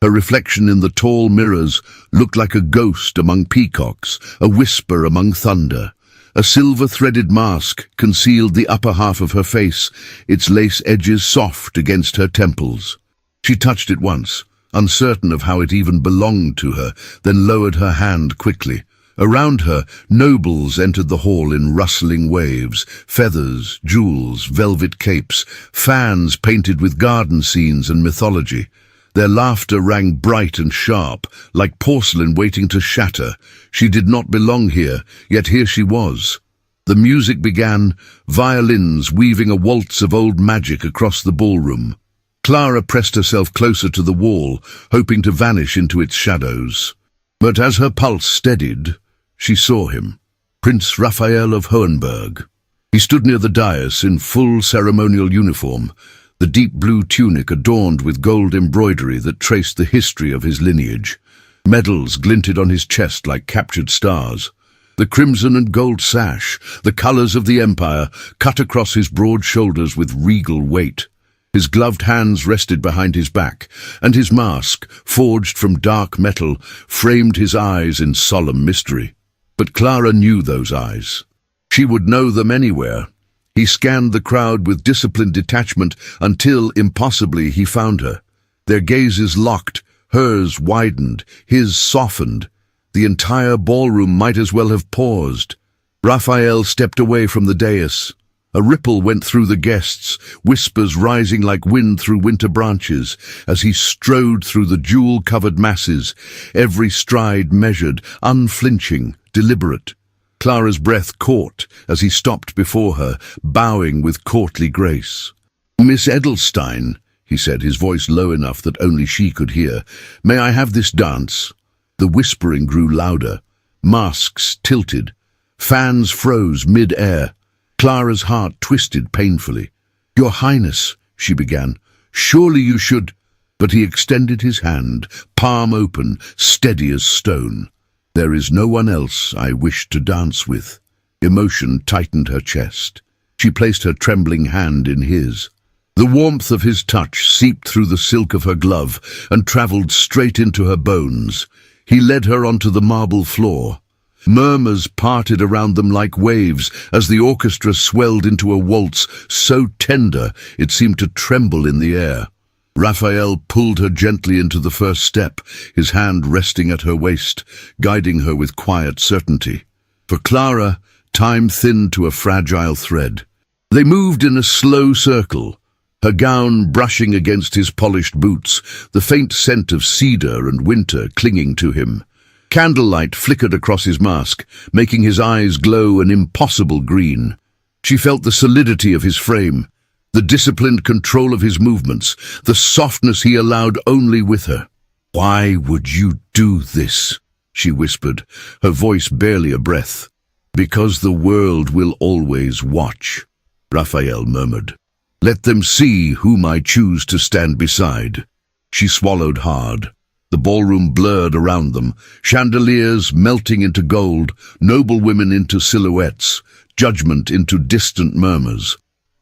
Her reflection in the tall mirrors looked like a ghost among peacocks, a whisper among thunder. A silver-threaded mask concealed the upper half of her face, its lace edges soft against her temples. She touched it once, uncertain of how it even belonged to her, then lowered her hand quickly. Around her, nobles entered the hall in rustling waves, feathers, jewels, velvet capes, fans painted with garden scenes and mythology. Their laughter rang bright and sharp, like porcelain waiting to shatter. She did not belong here, yet here she was. The music began, violins weaving a waltz of old magic across the ballroom. Clara pressed herself closer to the wall, hoping to vanish into its shadows. But as her pulse steadied, she saw him, Prince Raphael of Hohenberg. He stood near the dais in full ceremonial uniform, the deep blue tunic adorned with gold embroidery that traced the history of his lineage. Medals glinted on his chest like captured stars. The crimson and gold sash, the colors of the empire, cut across his broad shoulders with regal weight. His gloved hands rested behind his back, and his mask, forged from dark metal, framed his eyes in solemn mystery. But Clara knew those eyes. She would know them anywhere. He scanned the crowd with disciplined detachment until, impossibly, he found her. Their gazes locked, hers widened, his softened. The entire ballroom might as well have paused. Raphael stepped away from the dais. A ripple went through the guests, whispers rising like wind through winter branches, as he strode through the jewel-covered masses, every stride measured, unflinching, deliberate. Clara's breath caught as he stopped before her, bowing with courtly grace. "Miss Edelstein," he said, his voice low enough that only she could hear, "may I have this dance?" The whispering grew louder. Masks tilted. Fans froze mid-air. Clara's heart twisted painfully. "Your Highness," she began, "surely you should—" But he extended his hand, palm open, steady as stone. "There is no one else I wish to dance with." Emotion tightened her chest. She placed her trembling hand in his. The warmth of his touch seeped through the silk of her glove and traveled straight into her bones. He led her onto the marble floor. Murmurs parted around them like waves as the orchestra swelled into a waltz so tender it seemed to tremble in the air. Raphael pulled her gently into the first step, his hand resting at her waist, guiding her with quiet certainty. For Clara, time thinned to a fragile thread. They moved in a slow circle, her gown brushing against his polished boots, the faint scent of cedar and winter clinging to him. Candlelight flickered across his mask, making his eyes glow an impossible green. She felt the solidity of his frame, the disciplined control of his movements, the softness he allowed only with her. "Why would you do this?" she whispered, her voice barely a breath. "Because the world will always watch," Raphael murmured. "Let them see whom I choose to stand beside." She swallowed hard. The ballroom blurred around them, chandeliers melting into gold, noblewomen into silhouettes, judgment into distant murmurs.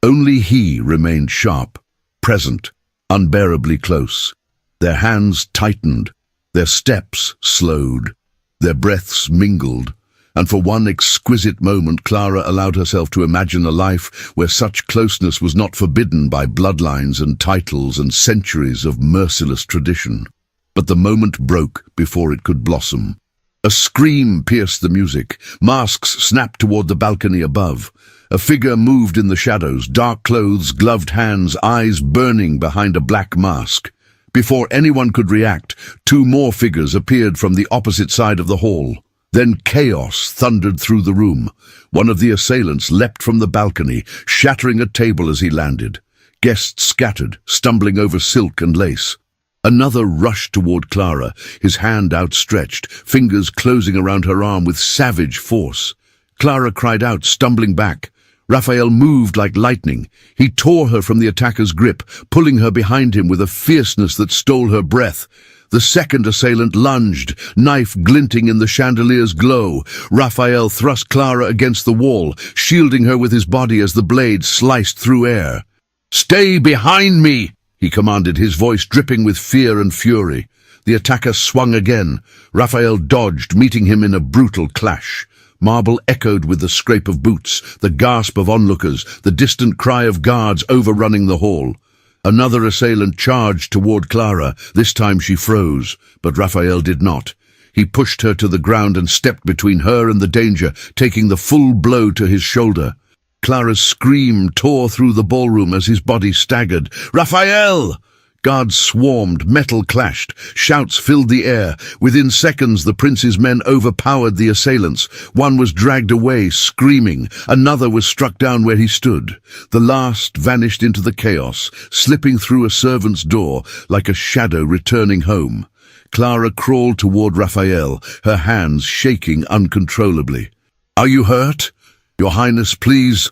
Only he remained sharp, present, unbearably close. Their hands tightened, their steps slowed, their breaths mingled, and for one exquisite moment Clara allowed herself to imagine a life where such closeness was not forbidden by bloodlines and titles and centuries of merciless tradition. But the moment broke before it could blossom. A scream pierced the music. Masks snapped toward the balcony above. A figure moved in the shadows, dark clothes, gloved hands, eyes burning behind a black mask. Before anyone could react, two more figures appeared from the opposite side of the hall. Then chaos thundered through the room. One of the assailants leapt from the balcony, shattering a table as he landed. Guests scattered, stumbling over silk and lace. Another rushed toward Clara, his hand outstretched, fingers closing around her arm with savage force. Clara cried out, stumbling back. Raphael moved like lightning. He tore her from the attacker's grip, pulling her behind him with a fierceness that stole her breath. The second assailant lunged, knife glinting in the chandelier's glow. Raphael thrust Clara against the wall, shielding her with his body as the blade sliced through air. "Stay behind me!" he commanded, his voice dripping with fear and fury. The attacker swung again. Raphael dodged, meeting him in a brutal clash. Marble echoed with the scrape of boots, the gasp of onlookers, the distant cry of guards overrunning the hall. Another assailant charged toward Clara. This time she froze, but Raphael did not. He pushed her to the ground and stepped between her and the danger, taking the full blow to his shoulder. Clara's scream tore through the ballroom as his body staggered. "Raphael!" Guards swarmed, metal clashed, shouts filled the air. Within seconds, the prince's men overpowered the assailants. One was dragged away, screaming. Another was struck down where he stood. The last vanished into the chaos, slipping through a servant's door like a shadow returning home. Clara crawled toward Raphael, her hands shaking uncontrollably. "Are you hurt? Your Highness, please."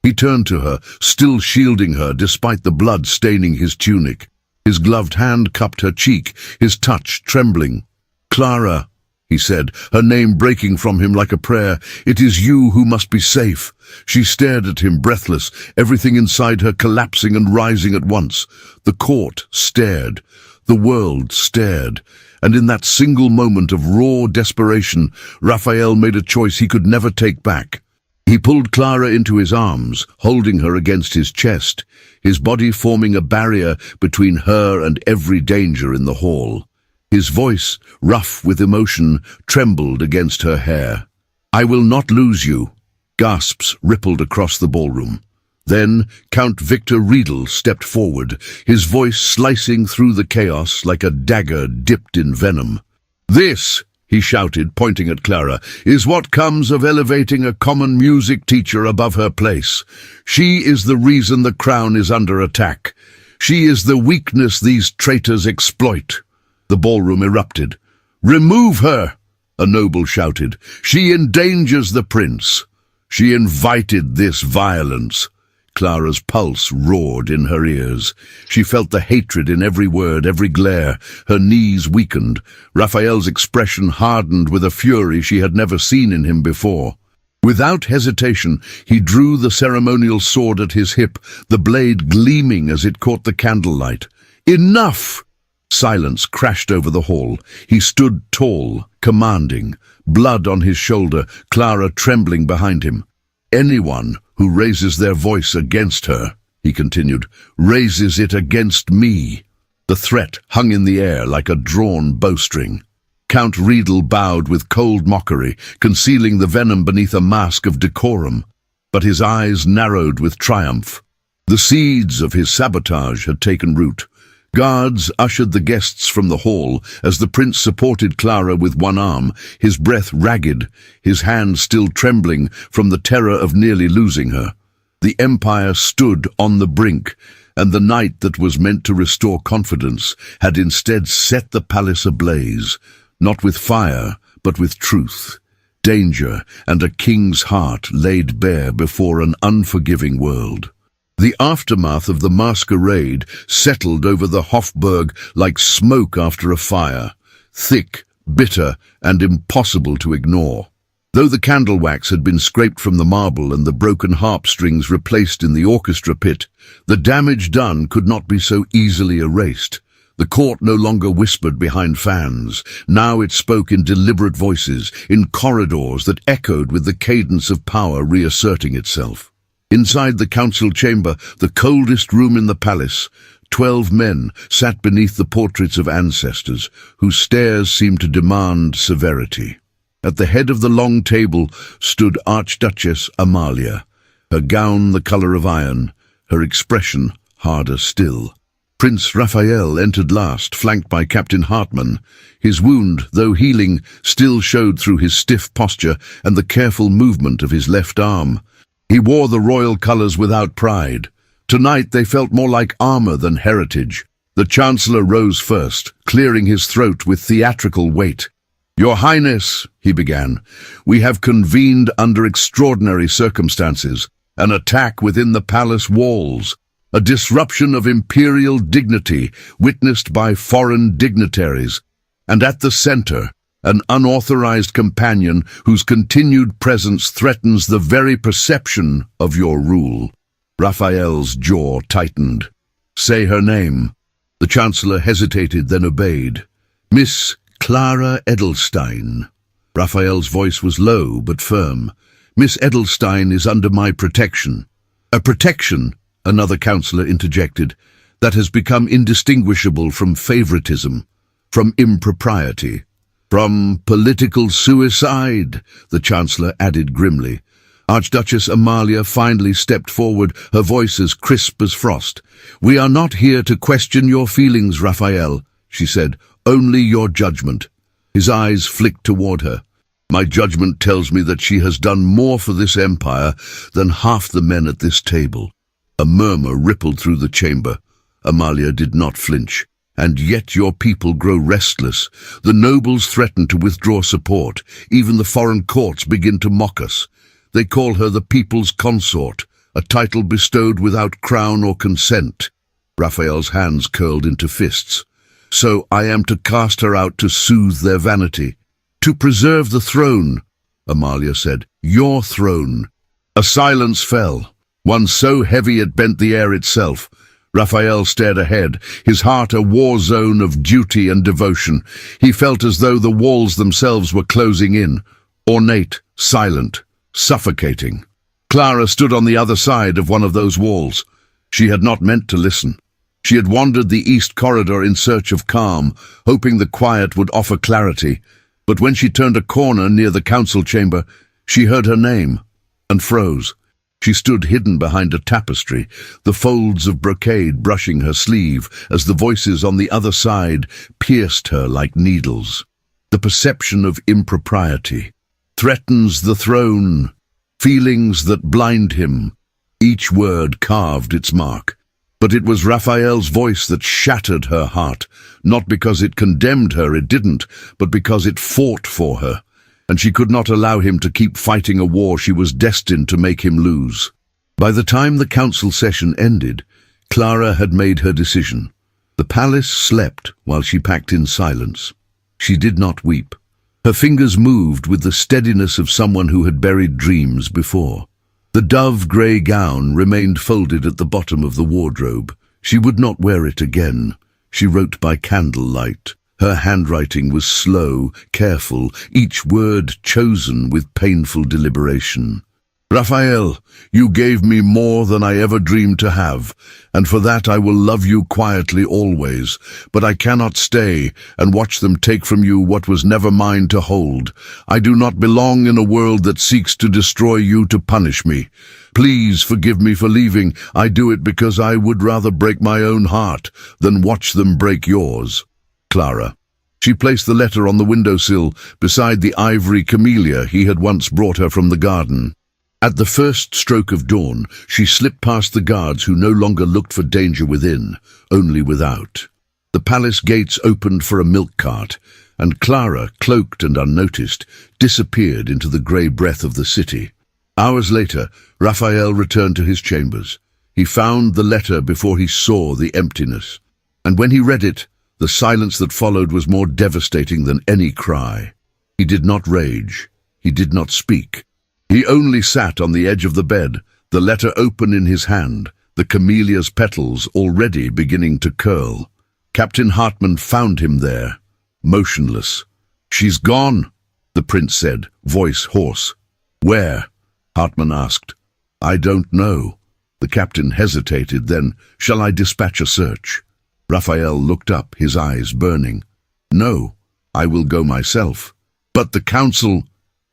He turned to her, still shielding her despite the blood staining his tunic. His gloved hand cupped her cheek, his touch trembling. "Clara," he said, her name breaking from him like a prayer. "It is you who must be safe." She stared at him, breathless, everything inside her collapsing and rising at once. The court stared. The world stared. And in that single moment of raw desperation, Raphael made a choice he could never take back. He pulled Clara into his arms, holding her against his chest, his body forming a barrier between her and every danger in the hall. His voice, rough with emotion, trembled against her hair. "I will not lose you." Gasps rippled across the ballroom. Then Count Victor Riedel stepped forward, his voice slicing through the chaos like a dagger dipped in venom. "This," he shouted, pointing at Clara, "is what comes of elevating a common music teacher above her place. She is the reason the crown is under attack. She is the weakness these traitors exploit." The ballroom erupted. "Remove her!" a noble shouted. "She endangers the prince." "She invited this violence." Clara's pulse roared in her ears. She felt the hatred in every word, every glare. Her knees weakened. Raphael's expression hardened with a fury she had never seen in him before. Without hesitation, he drew the ceremonial sword at his hip, the blade gleaming as it caught the candlelight. "Enough!" Silence crashed over the hall. He stood tall, commanding, blood on his shoulder, Clara trembling behind him. "Anyone who raises their voice against her," he continued, "raises it against me." The threat hung in the air like a drawn bowstring. Count Riedel bowed with cold mockery, concealing the venom beneath a mask of decorum, but his eyes narrowed with triumph. The seeds of his sabotage had taken root. Guards ushered the guests from the hall as the prince supported Clara with one arm, his breath ragged, his hand still trembling from the terror of nearly losing her. The empire stood on the brink, and the night that was meant to restore confidence had instead set the palace ablaze, not with fire, but with truth, danger, and a king's heart laid bare before an unforgiving world. The aftermath of the masquerade settled over the Hofburg like smoke after a fire, thick, bitter, and impossible to ignore. Though the candle wax had been scraped from the marble and the broken harp strings replaced in the orchestra pit, the damage done could not be so easily erased. The court no longer whispered behind fans. Now it spoke in deliberate voices, in corridors that echoed with the cadence of power reasserting itself. Inside the council chamber, the coldest room in the palace, 12 men sat beneath the portraits of ancestors, whose stares seemed to demand severity. At the head of the long table stood Archduchess Amalia, her gown the color of iron, her expression harder still. Prince Raphael entered last, flanked by Captain Hartmann. His wound, though healing, still showed through his stiff posture and the careful movement of his left arm. He wore the royal colors without pride. Tonight they felt more like armor than heritage. The Chancellor rose first, clearing his throat with theatrical weight. "Your Highness," he began, "we have convened under extraordinary circumstances, an attack within the palace walls, a disruption of imperial dignity witnessed by foreign dignitaries, and at the center, an unauthorized companion whose continued presence threatens the very perception of your rule." Raphael's jaw tightened. "Say her name." The Chancellor hesitated, then obeyed. "Miss Clara Edelstein." Raphael's voice was low but firm. "Miss Edelstein is under my protection." "A protection," another councillor interjected, "that has become indistinguishable from favoritism, from impropriety. From political suicide," the Chancellor added grimly. Archduchess Amalia finally stepped forward, her voice as crisp as frost. "We are not here to question your feelings, Raphael," she said, "only your judgment." His eyes flicked toward her. "My judgment tells me that she has done more for this empire than half the men at this table." A murmur rippled through the chamber. Amalia did not flinch. "And yet your people grow restless. The nobles threaten to withdraw support. Even the foreign courts begin to mock us. They call her the people's consort, a title bestowed without crown or consent. Raphael's hands curled into fists. So I am to cast her out to soothe their vanity. To preserve the throne, Amalia said. Your throne. A silence fell, one so heavy it bent the air itself. Raphael stared ahead, his heart a war zone of duty and devotion. He felt as though the walls themselves were closing in, ornate, silent, suffocating. Clara stood on the other side of one of those walls. She had not meant to listen. She had wandered the east corridor in search of calm, hoping the quiet would offer clarity. But when she turned a corner near the council chamber, she heard her name and froze. She stood hidden behind a tapestry, the folds of brocade brushing her sleeve as the voices on the other side pierced her like needles. The perception of impropriety threatens the throne, feelings that blind him. Each word carved its mark. But it was Raphael's voice that shattered her heart, not because it condemned her, it didn't, but because it fought for her. And she could not allow him to keep fighting a war she was destined to make him lose. By the time the council session ended, Clara had made her decision. The palace slept while she packed in silence. She did not weep. Her fingers moved with the steadiness of someone who had buried dreams before. The dove-grey gown remained folded at the bottom of the wardrobe. She would not wear it again. She wrote by candlelight. Her handwriting was slow, careful, each word chosen with painful deliberation. Raphael, you gave me more than I ever dreamed to have, and for that I will love you quietly always, but I cannot stay and watch them take from you what was never mine to hold. I do not belong in a world that seeks to destroy you to punish me. Please forgive me for leaving. I do it because I would rather break my own heart than watch them break yours. Clara. She placed the letter on the windowsill beside the ivory camellia he had once brought her from the garden. At the first stroke of dawn, she slipped past the guards who no longer looked for danger within, only without. The palace gates opened for a milk cart, and Clara, cloaked and unnoticed, disappeared into the grey breath of the city. Hours later, Raphael returned to his chambers. He found the letter before he saw the emptiness. And when he read it, the silence that followed was more devastating than any cry. He did not rage. He did not speak. He only sat on the edge of the bed, the letter open in his hand, the camellia's petals already beginning to curl. Captain Hartmann found him there, motionless. "She's gone," the prince said, voice hoarse. "Where?" Hartmann asked. "I don't know." The captain hesitated, then, "Shall I dispatch a search?" Raphael looked up, his eyes burning. "No, I will go myself." "But the council—"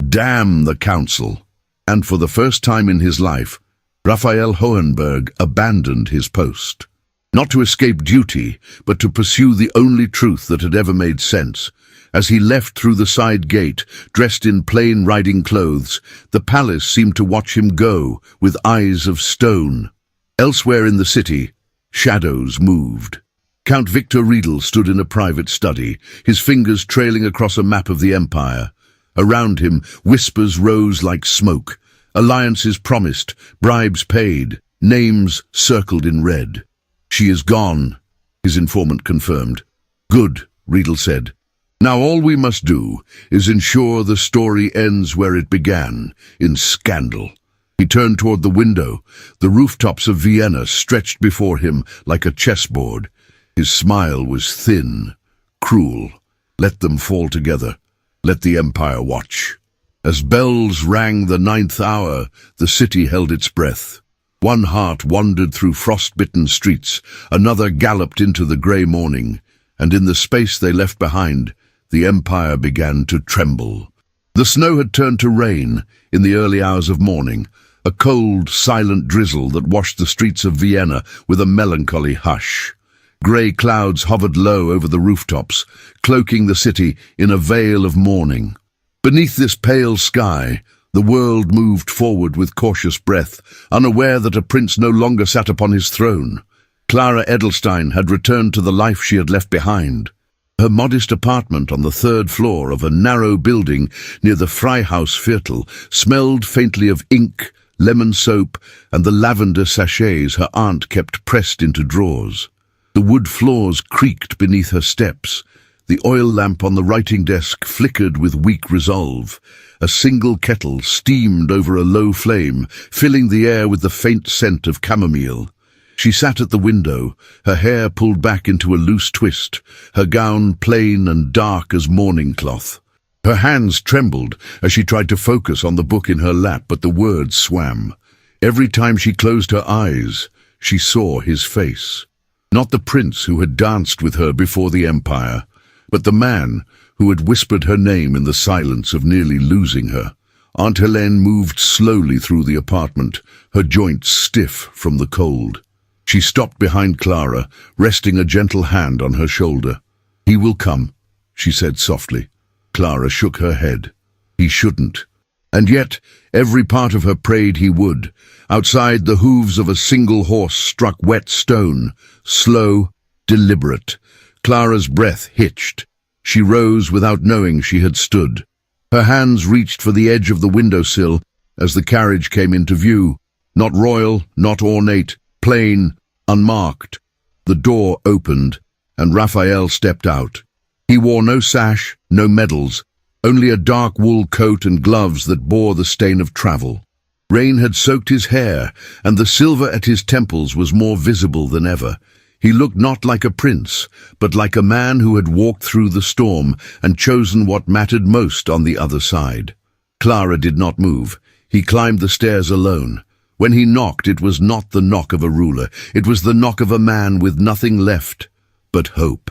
"Damn the council." And for the first time in his life, Raphael Hohenberg abandoned his post. Not to escape duty, but to pursue the only truth that had ever made sense. As he left through the side gate, dressed in plain riding clothes, the palace seemed to watch him go, with eyes of stone. Elsewhere in the city, shadows moved. Count Victor Riedel stood in a private study, his fingers trailing across a map of the empire. Around him, whispers rose like smoke. Alliances promised, bribes paid, names circled in red. "She is gone," his informant confirmed. "Good," Riedel said. "Now all we must do is ensure the story ends where it began, in scandal." He turned toward the window. The rooftops of Vienna stretched before him like a chessboard. His smile was thin, cruel. Let them fall together. Let the empire watch. As bells rang the 9th hour, the city held its breath. One heart wandered through frost-bitten streets, another galloped into the grey morning, and in the space they left behind, the empire began to tremble. The snow had turned to rain in the early hours of morning, a cold, silent drizzle that washed the streets of Vienna with a melancholy hush. Grey clouds hovered low over the rooftops, cloaking the city in a veil of mourning. Beneath this pale sky, the world moved forward with cautious breath, unaware that a prince no longer sat upon his throne. Clara Edelstein had returned to the life she had left behind. Her modest apartment on the 3rd floor of a narrow building near the Freihaus Viertel smelled faintly of ink, lemon soap, and the lavender sachets her aunt kept pressed into drawers. The wood floors creaked beneath her steps. The oil lamp on the writing desk flickered with weak resolve. A single kettle steamed over a low flame, filling the air with the faint scent of chamomile. She sat at the window, her hair pulled back into a loose twist, her gown plain and dark as mourning cloth. Her hands trembled as she tried to focus on the book in her lap, but the words swam. Every time she closed her eyes, she saw his face. Not the prince who had danced with her before the empire, but the man who had whispered her name in the silence of nearly losing her. Aunt Helene moved slowly through the apartment, her joints stiff from the cold. She stopped behind Clara, resting a gentle hand on her shoulder. "He will come," she said softly. Clara shook her head. He shouldn't. And yet, every part of her prayed he would. Outside, the hooves of a single horse struck wet stone, slow, deliberate. Clara's breath hitched. She rose without knowing she had stood. Her hands reached for the edge of the windowsill as the carriage came into view. Not royal, not ornate, plain, unmarked. The door opened, and Raphael stepped out. He wore no sash, no medals, only a dark wool coat and gloves that bore the stain of travel. Rain had soaked his hair, and the silver at his temples was more visible than ever. He looked not like a prince, but like a man who had walked through the storm and chosen what mattered most on the other side. Clara did not move. He climbed the stairs alone. When he knocked, it was not the knock of a ruler. It was the knock of a man with nothing left but hope.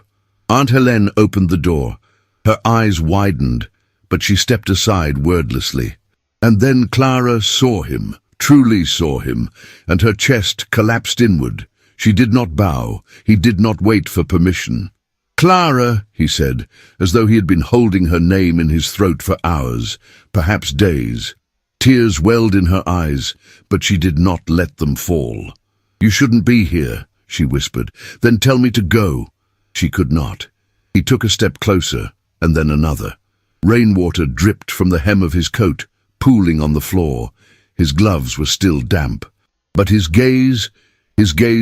Aunt Helene opened the door. Her eyes widened, but she stepped aside wordlessly. And then Clara saw him, truly saw him, and her chest collapsed inward. She did not bow. He did not wait for permission. "Clara," he said, as though he had been holding her name in his throat for hours, perhaps days. Tears welled in her eyes, but she did not let them fall. "You shouldn't be here," she whispered. "Then tell me to go." She could not. He took a step closer, and then another. Rainwater dripped from the hem of his coat, pooling on the floor. His gloves were still damp. But his gaze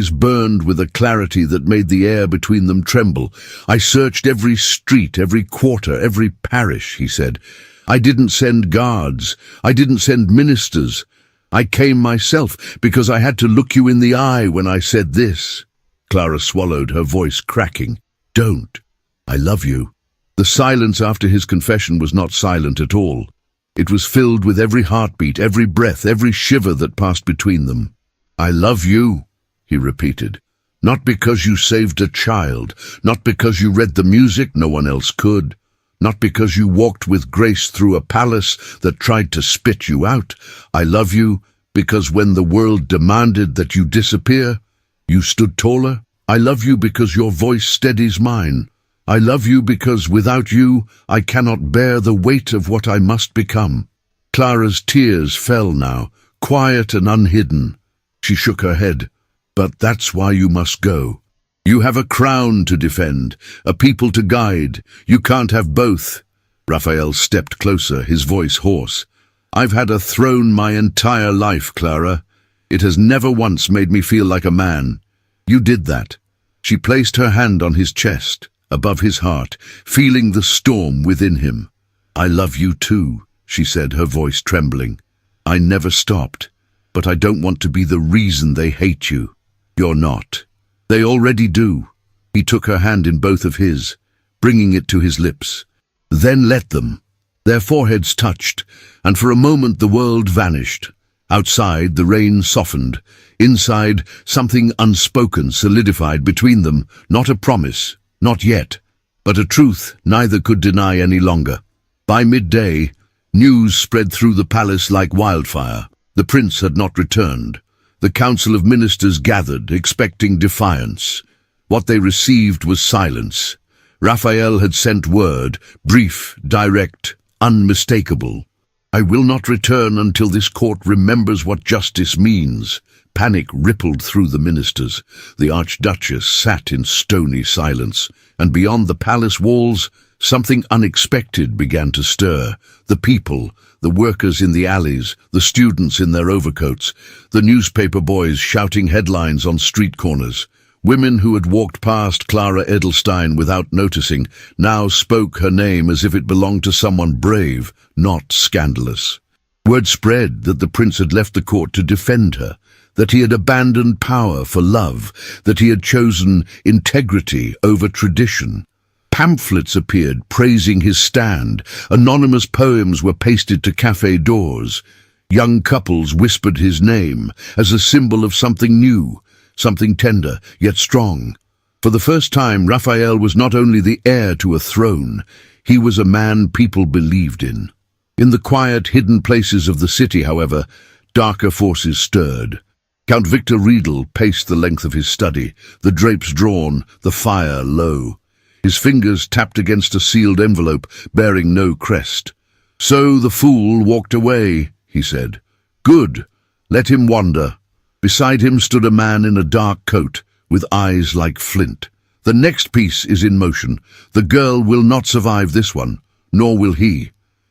burned with a clarity that made the air between them tremble. "I searched every street, every quarter, every parish," he said. "I didn't send guards. I didn't send ministers. I came myself because I had to look you in the eye when I said this." Clara swallowed, her voice cracking. "Don't. I love you." The silence after his confession was not silent at all. It was filled with every heartbeat, every breath, every shiver that passed between them. "I love you," he repeated. "Not because you saved a child, not because you read the music no one else could, not because you walked with grace through a palace that tried to spit you out. I love you because when the world demanded that you disappear, you stood taller. I love you because your voice steadies mine. I love you because without you, I cannot bear the weight of what I must become." Clara's tears fell now, quiet and unhidden. She shook her head. "But that's why you must go. You have a crown to defend, a people to guide. You can't have both." Raphael stepped closer, his voice hoarse. "I've had a throne my entire life, Clara. It has never once made me feel like a man. You did that." She placed her hand on his chest, above his heart, feeling the storm within him. "I love you too," she said, her voice trembling. "I never stopped, but I don't want to be the reason they hate you. You're not. They already do." He took her hand in both of his, bringing it to his lips. "Then let them." Their foreheads touched, and for a moment the world vanished. Outside, the rain softened. Inside, something unspoken solidified between them, not a promise, not yet, but a truth neither could deny any longer. By midday, news spread through the palace like wildfire. The prince had not returned. The council of ministers gathered, expecting defiance. What they received was silence. Raphael had sent word, brief, direct, unmistakable. "I will not return until this court remembers what justice means." Panic rippled through the ministers. The archduchess sat in stony silence, and beyond the palace walls, Something unexpected began to stir. The people, the workers in the alleys, the students in their overcoats, the newspaper boys shouting headlines on street corners. Women who had walked past Clara Edelstein without noticing now spoke her name as if it belonged to someone brave, not scandalous. Word spread that the prince had left the court to defend her, that he had abandoned power for love, that he had chosen integrity over tradition. Pamphlets appeared praising his stand. Anonymous poems were pasted to cafe doors. Young couples whispered his name as a symbol of something new, something tender yet strong. For the first time, Raphael was not only the heir to a throne, he was a man people believed in. In the quiet, hidden places of the city, however, darker forces stirred. Count Victor Riedel paced the length of his study, the drapes drawn, the fire low. His fingers tapped against a sealed envelope bearing no crest. "So the fool walked away," he said. "Good. Let him wander." Beside him stood a man in a dark coat, with eyes like flint. "The next piece is in motion. The girl will not survive this one, nor will he."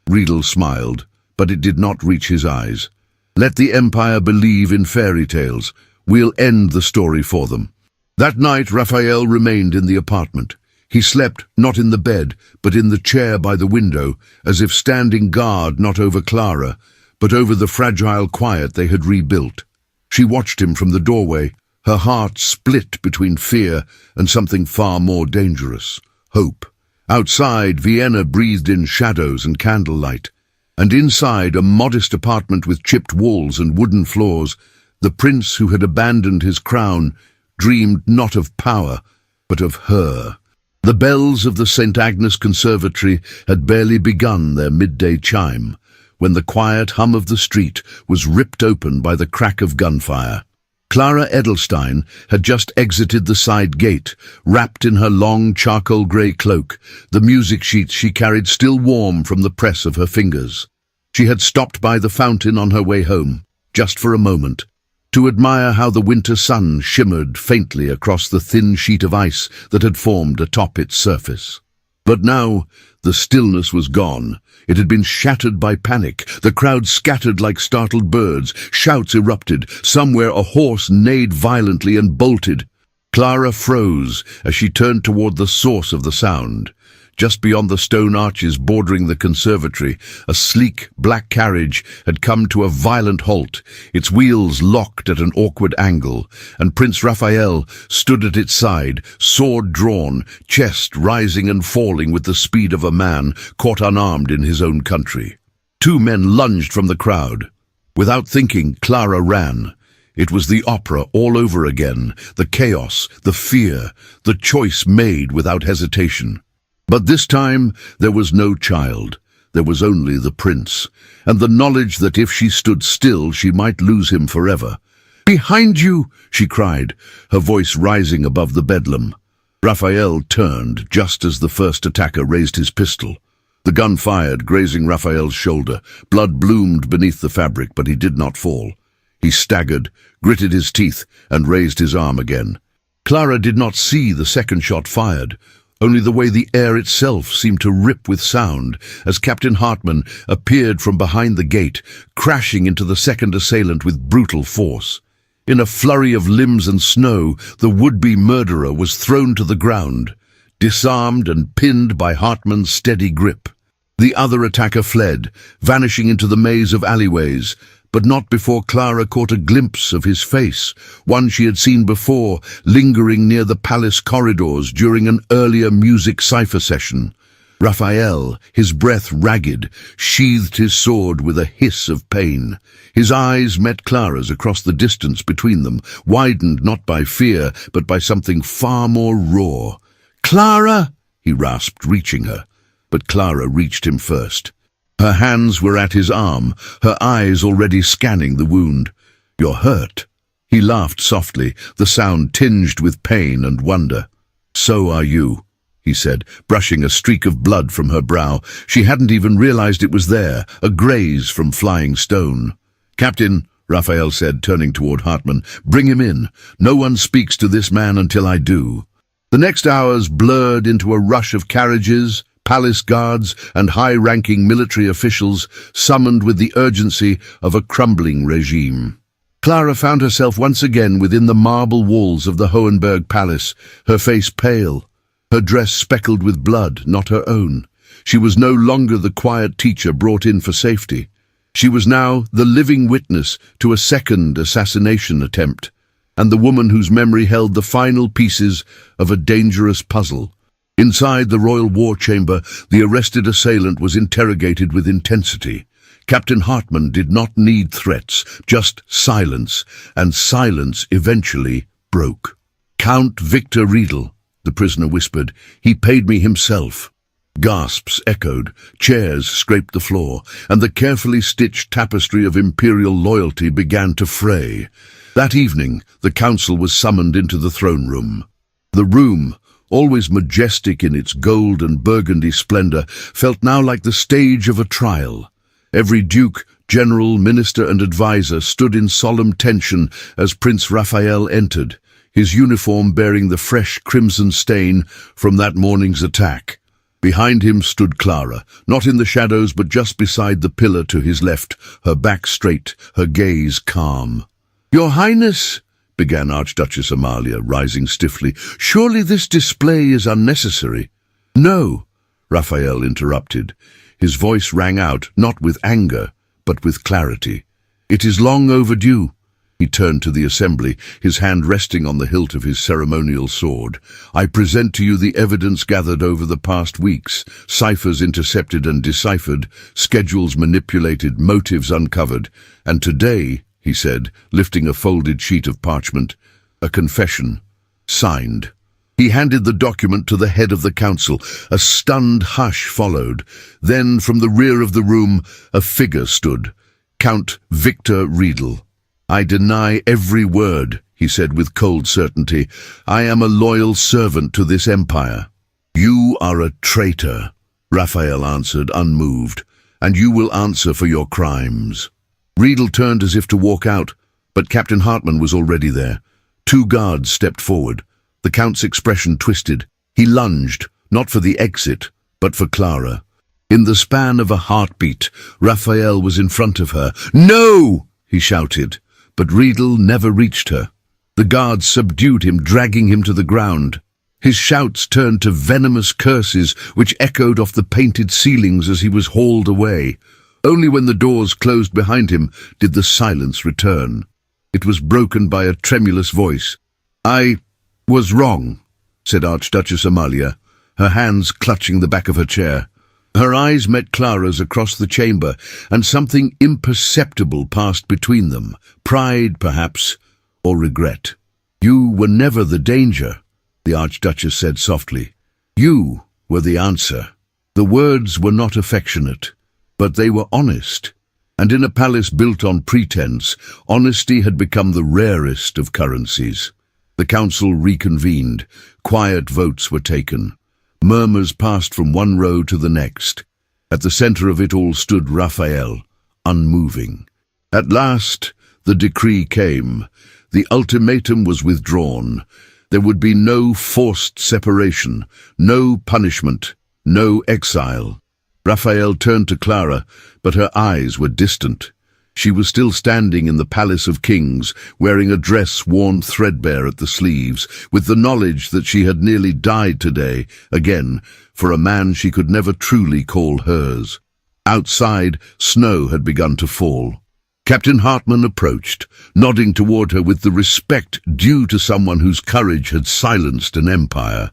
Riedel smiled, but it did not reach his eyes. "Let the Empire believe in fairy tales. We'll end the story for them." That night, Raphael remained in the apartment. He slept not in the bed, but in the chair by the window, as if standing guard not over Clara, but over the fragile quiet they had rebuilt. She watched him from the doorway, her heart split between fear and something far more dangerous, hope. Outside, Vienna breathed in shadows and candlelight, and inside a modest apartment with chipped walls and wooden floors, the prince who had abandoned his crown dreamed not of power, but of her. The bells of the St. Agnes Conservatory had barely begun their midday chime, when the quiet hum of the street was ripped open by the crack of gunfire. Clara Edelstein had just exited the side gate, wrapped in her long charcoal-grey cloak, the music sheets she carried still warm from the press of her fingers. She had stopped by the fountain on her way home, just for a moment, to admire how the winter sun shimmered faintly across the thin sheet of ice that had formed atop its surface. But now, the stillness was gone. It had been shattered by panic. The crowd scattered like startled birds. Shouts erupted. Somewhere a horse neighed violently and bolted. Clara froze as she turned toward the source of the sound. Just beyond the stone arches bordering the conservatory, a sleek, black carriage had come to a violent halt, its wheels locked at an awkward angle, and Prince Raphael stood at its side, sword drawn, chest rising and falling with the speed of a man caught unarmed in his own country. Two men lunged from the crowd. Without thinking, Clara ran. It was the opera all over again, the chaos, the fear, the choice made without hesitation. But this time there was no child. There was only the prince, and the knowledge that if she stood still she might lose him forever. "Behind you!" she cried, her voice rising above the bedlam. Raphael turned just as the first attacker raised his pistol. The gun fired, grazing Raphael's shoulder. Blood bloomed beneath the fabric, but he did not fall. He staggered, gritted his teeth, and raised his arm again. Clara did not see the second shot fired, only the way the air itself seemed to rip with sound as Captain Hartmann appeared from behind the gate, crashing into the second assailant with brutal force. In a flurry of limbs and snow, the would-be murderer was thrown to the ground, disarmed and pinned by Hartmann's steady grip. The other attacker fled, vanishing into the maze of alleyways, but not before Clara caught a glimpse of his face, one she had seen before, lingering near the palace corridors during an earlier music cipher session. Raphael, his breath ragged, sheathed his sword with a hiss of pain. His eyes met Clara's across the distance between them, widened not by fear, but by something far more raw. "Clara!" he rasped, reaching her. But Clara reached him first. Her hands were at his arm, her eyes already scanning the wound. "You're hurt." He laughed softly, the sound tinged with pain and wonder. "So are you," he said, brushing a streak of blood from her brow. She hadn't even realized it was there, a graze from flying stone. "Captain," Raphael said, turning toward Hartmann, "bring him in. No one speaks to this man until I do." The next hours blurred into a rush of carriages, palace guards and high-ranking military officials summoned with the urgency of a crumbling regime. Clara found herself once again within the marble walls of the Hohenberg Palace, her face pale, her dress speckled with blood, not her own. She was no longer the quiet teacher brought in for safety. She was now the living witness to a second assassination attempt, and the woman whose memory held the final pieces of a dangerous puzzle. Inside the royal war chamber, the arrested assailant was interrogated with intensity. Captain Hartmann did not need threats, just silence, and silence eventually broke. "Count Victor Riedel," the prisoner whispered. "He paid me himself." Gasps echoed, chairs scraped the floor, and the carefully stitched tapestry of imperial loyalty began to fray. That evening, the council was summoned into the throne room. The room, always majestic in its gold and burgundy splendor, felt now like the stage of a trial. Every duke, general, minister, and advisor stood in solemn tension as Prince Raphael entered, his uniform bearing the fresh crimson stain from that morning's attack. Behind him stood Clara, not in the shadows but just beside the pillar to his left, her back straight, her gaze calm. "Your Highness," began Archduchess Amalia, rising stiffly, "surely this display is unnecessary." "No," Raphael interrupted. His voice rang out, not with anger, but with clarity. "It is long overdue." He turned to the assembly, his hand resting on the hilt of his ceremonial sword. "I present to you the evidence gathered over the past weeks, ciphers intercepted and deciphered, schedules manipulated, motives uncovered. And today," he said, lifting a folded sheet of parchment, "a confession, signed." He handed the document to the head of the council. A stunned hush followed. Then, from the rear of the room, a figure stood, Count Victor Riedel. "I deny every word," he said with cold certainty. "I am a loyal servant to this empire." "You are a traitor," Raphael answered, unmoved, "and you will answer for your crimes." Riedel turned as if to walk out, but Captain Hartmann was already there. 2 guards stepped forward. The Count's expression twisted. He lunged, not for the exit, but for Clara. In the span of a heartbeat, Raphael was in front of her. "No!" he shouted, but Riedel never reached her. The guards subdued him, dragging him to the ground. His shouts turned to venomous curses which echoed off the painted ceilings as he was hauled away. Only when the doors closed behind him did the silence return. It was broken by a tremulous voice. "I was wrong," said Archduchess Amalia, her hands clutching the back of her chair. Her eyes met Clara's across the chamber, and something imperceptible passed between them, pride, perhaps, or regret. "You were never the danger," the Archduchess said softly. "You were the answer." The words were not affectionate, but they were honest, and in a palace built on pretense, honesty had become the rarest of currencies. The council reconvened. Quiet votes were taken. Murmurs passed from one row to the next. At the center of it all stood Raphael, unmoving. At last, the decree came. The ultimatum was withdrawn. There would be no forced separation, no punishment, no exile. Raphael turned to Clara, but her eyes were distant. She was still standing in the Palace of Kings, wearing a dress worn threadbare at the sleeves, with the knowledge that she had nearly died today, again, for a man she could never truly call hers. Outside, snow had begun to fall. Captain Hartmann approached, nodding toward her with the respect due to someone whose courage had silenced an empire.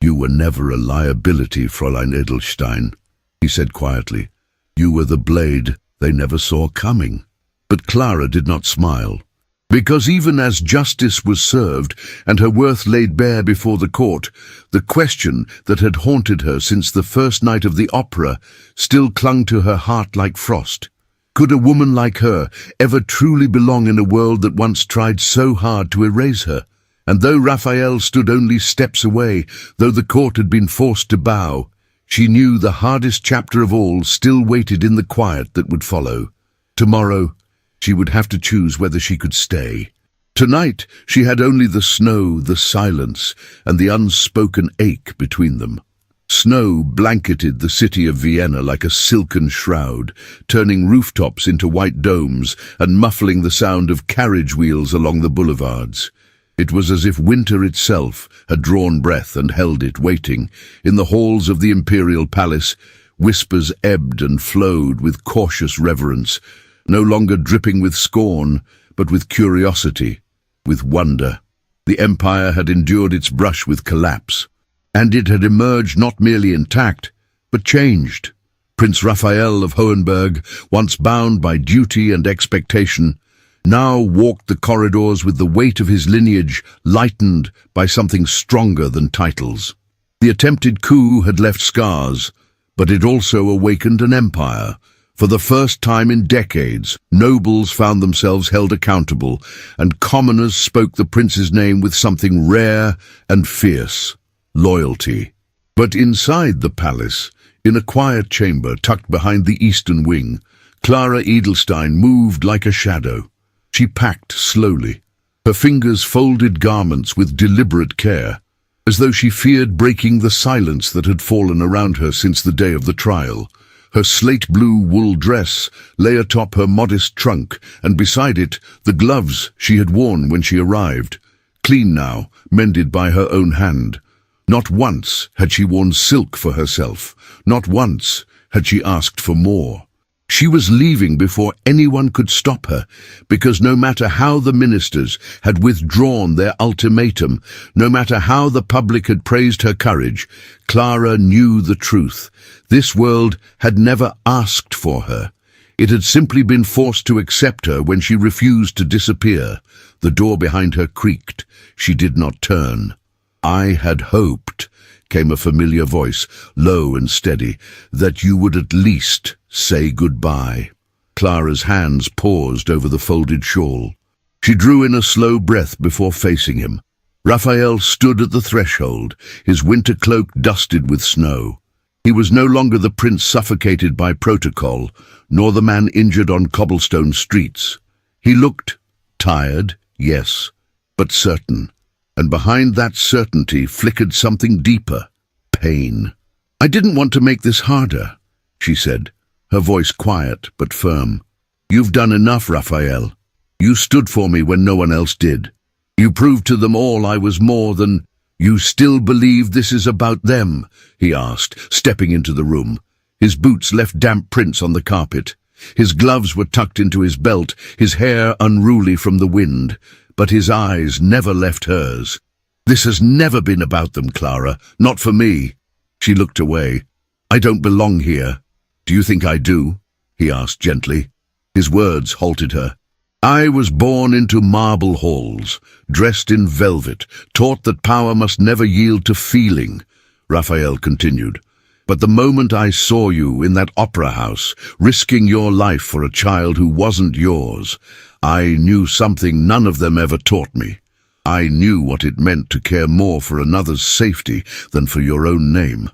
"You were never a liability, Fräulein Edelstein," he said quietly. "You were the blade they never saw coming." But Clara did not smile, because even as justice was served and her worth laid bare before the court, the question that had haunted her since the first night of the opera still clung to her heart like frost. Could a woman like her ever truly belong in a world that once tried so hard to erase her? And though Raphael stood only steps away, though the court had been forced to bow, she knew the hardest chapter of all still waited in the quiet that would follow. Tomorrow, she would have to choose whether she could stay. Tonight, she had only the snow, the silence, and the unspoken ache between them. Snow blanketed the city of Vienna like a silken shroud, turning rooftops into white domes and muffling the sound of carriage wheels along the boulevards. It was as if winter itself had drawn breath and held it, waiting. In the halls of the imperial palace, whispers ebbed and flowed with cautious reverence, no longer dripping with scorn, but with curiosity, with wonder. The empire had endured its brush with collapse, and it had emerged not merely intact, but changed. Prince Raphael of Hohenberg, once bound by duty and expectation, now walked the corridors with the weight of his lineage lightened by something stronger than titles. The attempted coup had left scars, but it also awakened an empire. For the first time in decades, nobles found themselves held accountable, and commoners spoke the prince's name with something rare and fierce: loyalty. But inside the palace, in a quiet chamber tucked behind the eastern wing, Clara Edelstein moved like a shadow. She packed slowly, her fingers folded garments with deliberate care, as though she feared breaking the silence that had fallen around her since the day of the trial. Her slate-blue wool dress lay atop her modest trunk, and beside it the gloves she had worn when she arrived, clean now, mended by her own hand. Not once had she worn silk for herself. Not once had she asked for more. She was leaving before anyone could stop her, because no matter how the ministers had withdrawn their ultimatum, no matter how the public had praised her courage, Clara knew the truth. This world had never asked for her. It had simply been forced to accept her when she refused to disappear. The door behind her creaked. She did not turn. "I had hoped," came a familiar voice, low and steady, "that you would at least say goodbye." Clara's hands paused over the folded shawl. She drew in a slow breath before facing him. Raphael stood at the threshold, his winter cloak dusted with snow. He was no longer the prince suffocated by protocol, nor the man injured on cobblestone streets. He looked tired, yes, but certain. And behind that certainty flickered something deeper: pain. "I didn't want to make this harder," she said, her voice quiet but firm. "You've done enough, Raphael. You stood for me when no one else did. You proved to them all I was more than—" "You still believe this is about them?" he asked, stepping into the room. His boots left damp prints on the carpet. His gloves were tucked into his belt, his hair unruly from the wind, but his eyes never left hers. "This has never been about them, Clara. Not for me." She looked away. "I don't belong here." "Do you think I do?" he asked gently. His words halted her. "I was born into marble halls, dressed in velvet, taught that power must never yield to feeling," Raphael continued. "But the moment I saw you in that opera house, risking your life for a child who wasn't yours, I knew something none of them ever taught me. I knew what it meant to care more for another's safety than for your own name."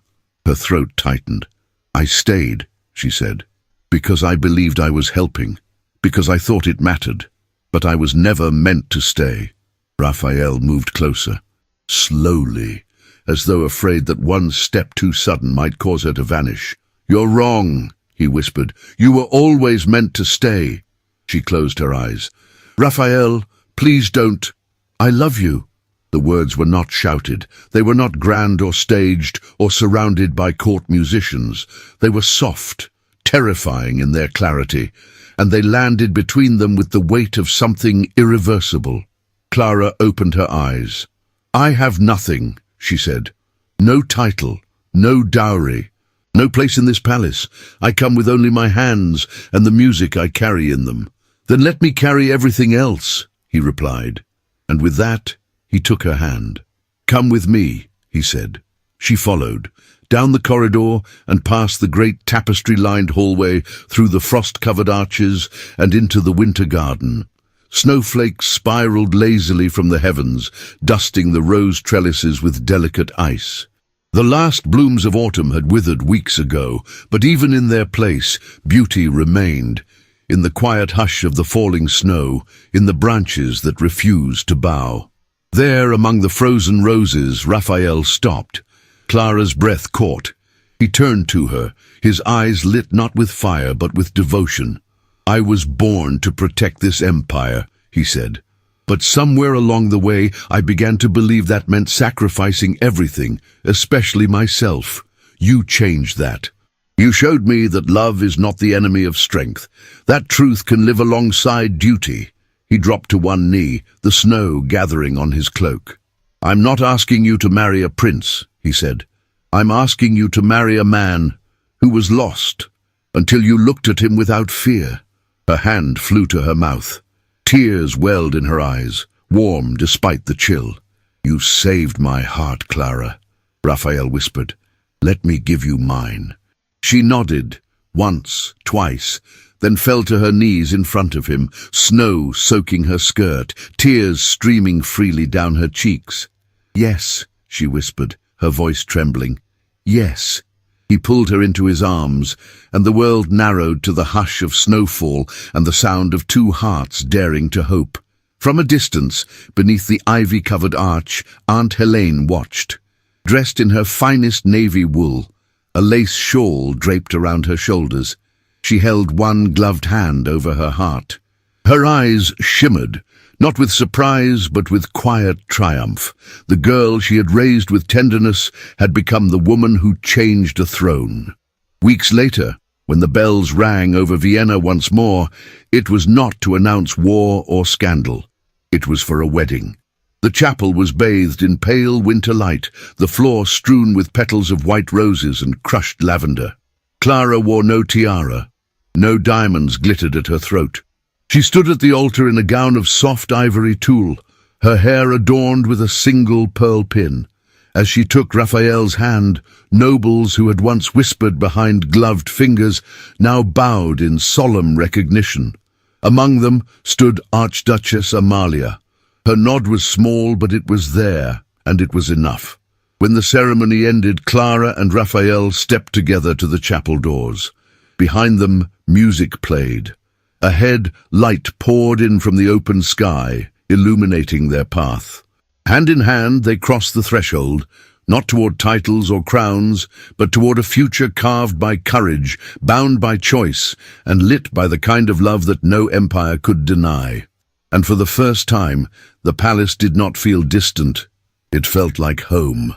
Her throat tightened. "I stayed," she said, "because I believed I was helping, because I thought it mattered. But I was never meant to stay." Raphael moved closer, slowly, as though afraid that one step too sudden might cause her to vanish. "You're wrong," he whispered. "You were always meant to stay." She closed her eyes. "Raphael, please don't. I love you." The words were not shouted. They were not grand or staged or surrounded by court musicians. They were soft, terrifying in their clarity, and they landed between them with the weight of something irreversible. Clara opened her eyes. "I have nothing," she said. "No title, no dowry, no place in this palace. I come with only my hands and the music I carry in them." "Then let me carry everything else," he replied. And with that, he took her hand. "Come with me," he said. She followed, down the corridor and past the great tapestry-lined hallway, through the frost-covered arches and into the winter garden. Snowflakes spiraled lazily from the heavens, dusting the rose trellises with delicate ice. The last blooms of autumn had withered weeks ago, but even in their place, beauty remained. In the quiet hush of the falling snow, in the branches that refused to bow. There, among the frozen roses, Raphael stopped. Clara's breath caught. He turned to her, his eyes lit not with fire but with devotion. "I was born to protect this empire," he said. "But somewhere along the way, I began to believe that meant sacrificing everything, especially myself. You changed that. You showed me that love is not the enemy of strength. That truth can live alongside duty." He dropped to one knee, the snow gathering on his cloak. "I'm not asking you to marry a prince," he said. "I'm asking you to marry a man who was lost until you looked at him without fear." Her hand flew to her mouth. Tears welled in her eyes, warm despite the chill. "You saved my heart, Clara," Raphael whispered. "Let me give you mine." She nodded, once, twice, then fell to her knees in front of him, snow soaking her skirt, tears streaming freely down her cheeks. "Yes," she whispered, her voice trembling. "Yes." He pulled her into his arms, and the world narrowed to the hush of snowfall and the sound of two hearts daring to hope. From a distance, beneath the ivy-covered arch, Aunt Helene watched. Dressed in her finest navy wool, a lace shawl draped around her shoulders, she held one gloved hand over her heart. Her eyes shimmered, not with surprise but with quiet triumph. The girl she had raised with tenderness had become the woman who changed a throne. Weeks later, when the bells rang over Vienna once more, it was not to announce war or scandal. It was for a wedding. The chapel was bathed in pale winter light, the floor strewn with petals of white roses and crushed lavender. Clara wore no tiara. No diamonds glittered at her throat. She stood at the altar in a gown of soft ivory tulle, her hair adorned with a single pearl pin. As she took Raphael's hand, nobles who had once whispered behind gloved fingers now bowed in solemn recognition. Among them stood Archduchess Amalia. Her nod was small, but it was there, and it was enough. When the ceremony ended, Clara and Raphael stepped together to the chapel doors. Behind them, music played. Ahead, light poured in from the open sky, illuminating their path. Hand in hand, they crossed the threshold, not toward titles or crowns, but toward a future carved by courage, bound by choice, and lit by the kind of love that no empire could deny. And for the first time, the palace did not feel distant. It felt like home.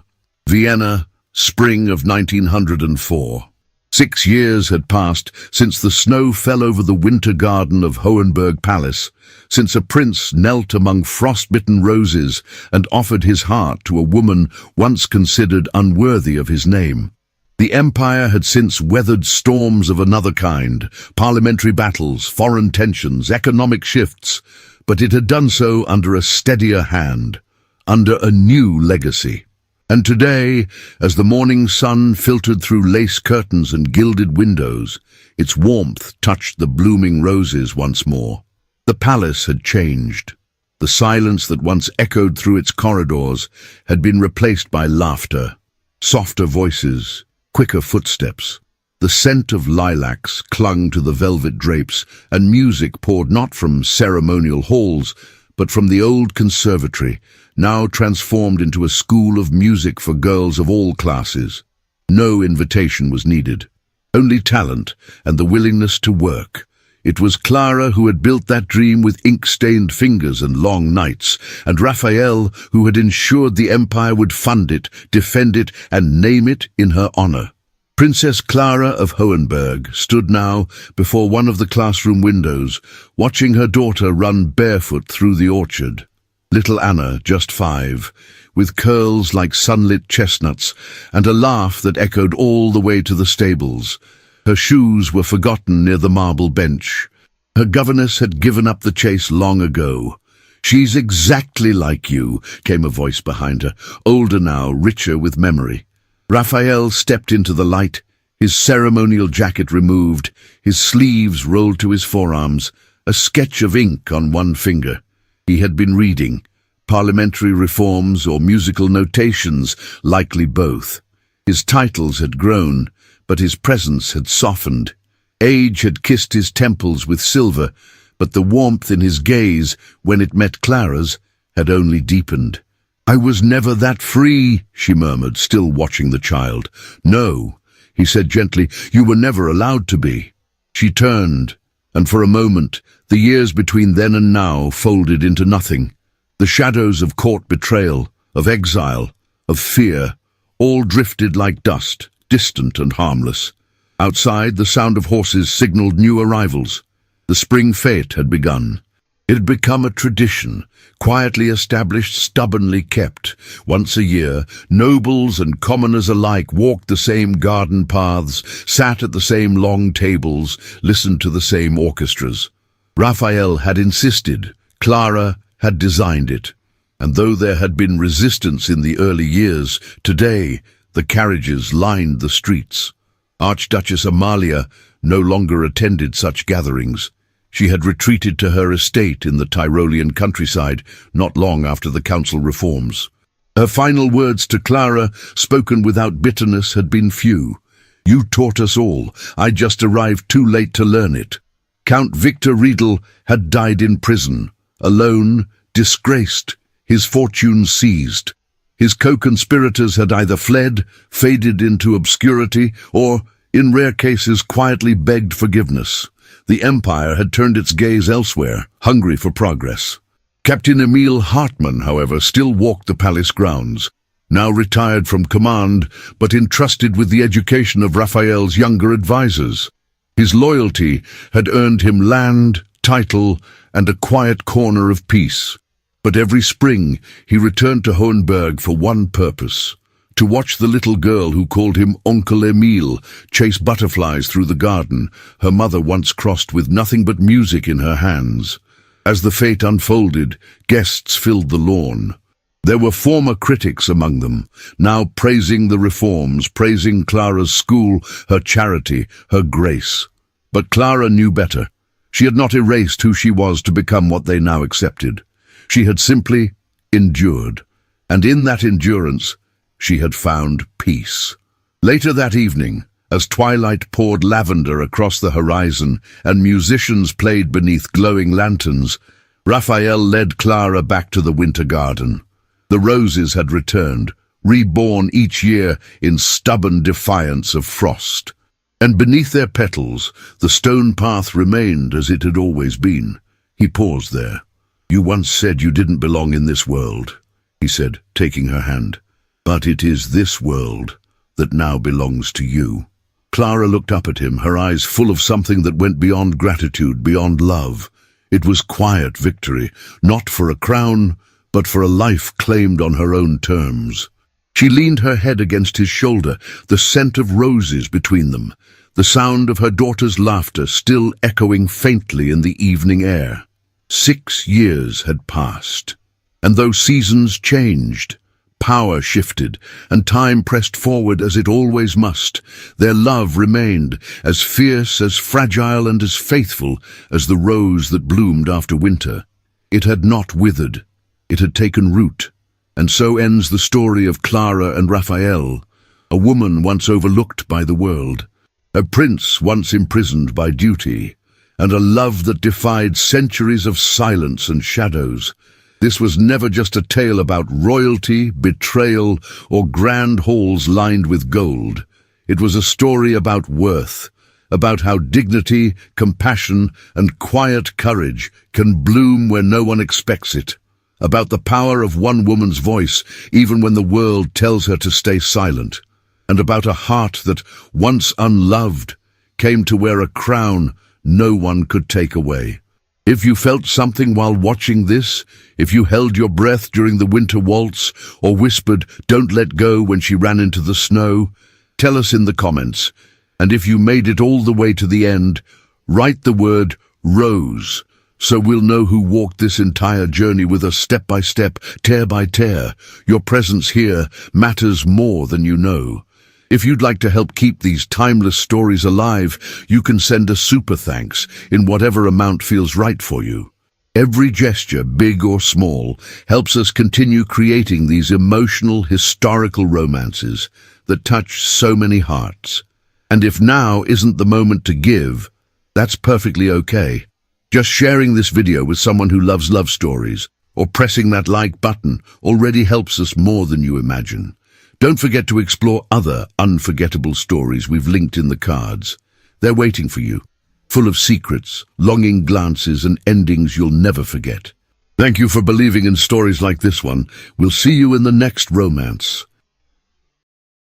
Vienna, spring of 1904. 6 years had passed since the snow fell over the winter garden of Hohenberg Palace, since a prince knelt among frost-bitten roses and offered his heart to a woman once considered unworthy of his name. The empire had since weathered storms of another kind, parliamentary battles, foreign tensions, economic shifts, but it had done so under a steadier hand, under a new legacy. And today, as the morning sun filtered through lace curtains and gilded windows, its warmth touched the blooming roses once more. The palace had changed. The silence that once echoed through its corridors had been replaced by laughter, softer voices, quicker footsteps. The scent of lilacs clung to the velvet drapes, and music poured not from ceremonial halls, but from the old conservatory, now transformed into a school of music for girls of all classes. No invitation was needed, only talent and the willingness to work. It was Clara who had built that dream with ink-stained fingers and long nights, and Raphael who had ensured the empire would fund it, defend it, and name it in her honor. Princess Clara of Hohenberg stood now before one of the classroom windows, watching her daughter run barefoot through the orchard. Little Anna, just 5, with curls like sunlit chestnuts and a laugh that echoed all the way to the stables. Her shoes were forgotten near the marble bench. Her governess had given up the chase long ago. "She's exactly like you," came a voice behind her, older now, richer with memory. Raphael stepped into the light, his ceremonial jacket removed, his sleeves rolled to his forearms, a sketch of ink on one finger. He had been reading, parliamentary reforms or musical notations, likely both. His titles had grown, but his presence had softened. Age had kissed his temples with silver, but the warmth in his gaze, when it met Clara's, had only deepened. "I was never that free," she murmured, still watching the child. "No," he said gently, "you were never allowed to be." She turned, and for a moment, the years between then and now folded into nothing. The shadows of court betrayal, of exile, of fear, all drifted like dust, distant and harmless. Outside, the sound of horses signaled new arrivals. The spring fete had begun. It had become a tradition, quietly established, stubbornly kept. Once a year, nobles and commoners alike walked the same garden paths, sat at the same long tables, listened to the same orchestras. Raphael had insisted, Clara had designed it. And though there had been resistance in the early years, today the carriages lined the streets. Archduchess Amalia no longer attended such gatherings. She had retreated to her estate in the Tyrolean countryside not long after the council reforms. Her final words to Clara, spoken without bitterness, had been few. "You taught us all. I just arrived too late to learn it." Count Victor Riedel had died in prison, alone, disgraced, his fortune seized. His co-conspirators had either fled, faded into obscurity, or, in rare cases, quietly begged forgiveness. The empire had turned its gaze elsewhere, hungry for progress. Captain Emil Hartmann, however, still walked the palace grounds, now retired from command, but entrusted with the education of Raphael's younger advisors. His loyalty had earned him land, title, and a quiet corner of peace. But every spring he returned to Hohenberg for one purpose: to watch the little girl who called him Onkel Emil chase butterflies through the garden her mother once crossed with nothing but music in her hands. As the fete unfolded, guests filled the lawn. There were former critics among them, now praising the reforms, praising Clara's school, her charity, her grace. But Clara knew better. She had not erased who she was to become what they now accepted. She had simply endured, and in that endurance, she had found peace. Later that evening, as twilight poured lavender across the horizon and musicians played beneath glowing lanterns, Raphael led Clara back to the winter garden. The roses had returned, reborn each year in stubborn defiance of frost. And beneath their petals, the stone path remained as it had always been. He paused there. "You once said you didn't belong in this world," he said, taking her hand. "But it is this world that now belongs to you." Clara looked up at him, her eyes full of something that went beyond gratitude, beyond love. It was quiet victory, not for a crown, but for a life claimed on her own terms. She leaned her head against his shoulder, the scent of roses between them, the sound of her daughter's laughter still echoing faintly in the evening air. 6 years had passed, and though seasons changed, power shifted, and time pressed forward as it always must, their love remained as fierce, as fragile, and as faithful as the rose that bloomed after winter. It had not withered. It had taken root. And so ends the story of Clara and Raphael, a woman once overlooked by the world, a prince once imprisoned by duty, and a love that defied centuries of silence and shadows. This was never just a tale about royalty, betrayal, or grand halls lined with gold. It was a story about worth, about how dignity, compassion, and quiet courage can bloom where no one expects it, about the power of one woman's voice even when the world tells her to stay silent, and about a heart that, once unloved, came to wear a crown no one could take away. If you felt something while watching this, if you held your breath during the winter waltz, or whispered, "Don't let go," when she ran into the snow, tell us in the comments. And if you made it all the way to the end, write the word "Rose," so we'll know who walked this entire journey with us step by step, tear by tear. Your presence here matters more than you know. If you'd like to help keep these timeless stories alive, you can send a super thanks in whatever amount feels right for you. Every gesture, big or small, helps us continue creating these emotional, historical romances that touch so many hearts. And if now isn't the moment to give, that's perfectly okay. Just sharing this video with someone who loves love stories, or pressing that like button already helps us more than you imagine. Don't forget to explore other unforgettable stories we've linked in the cards. They're waiting for you, full of secrets, longing glances, and endings you'll never forget. Thank you for believing in stories like this one. We'll see you in the next romance.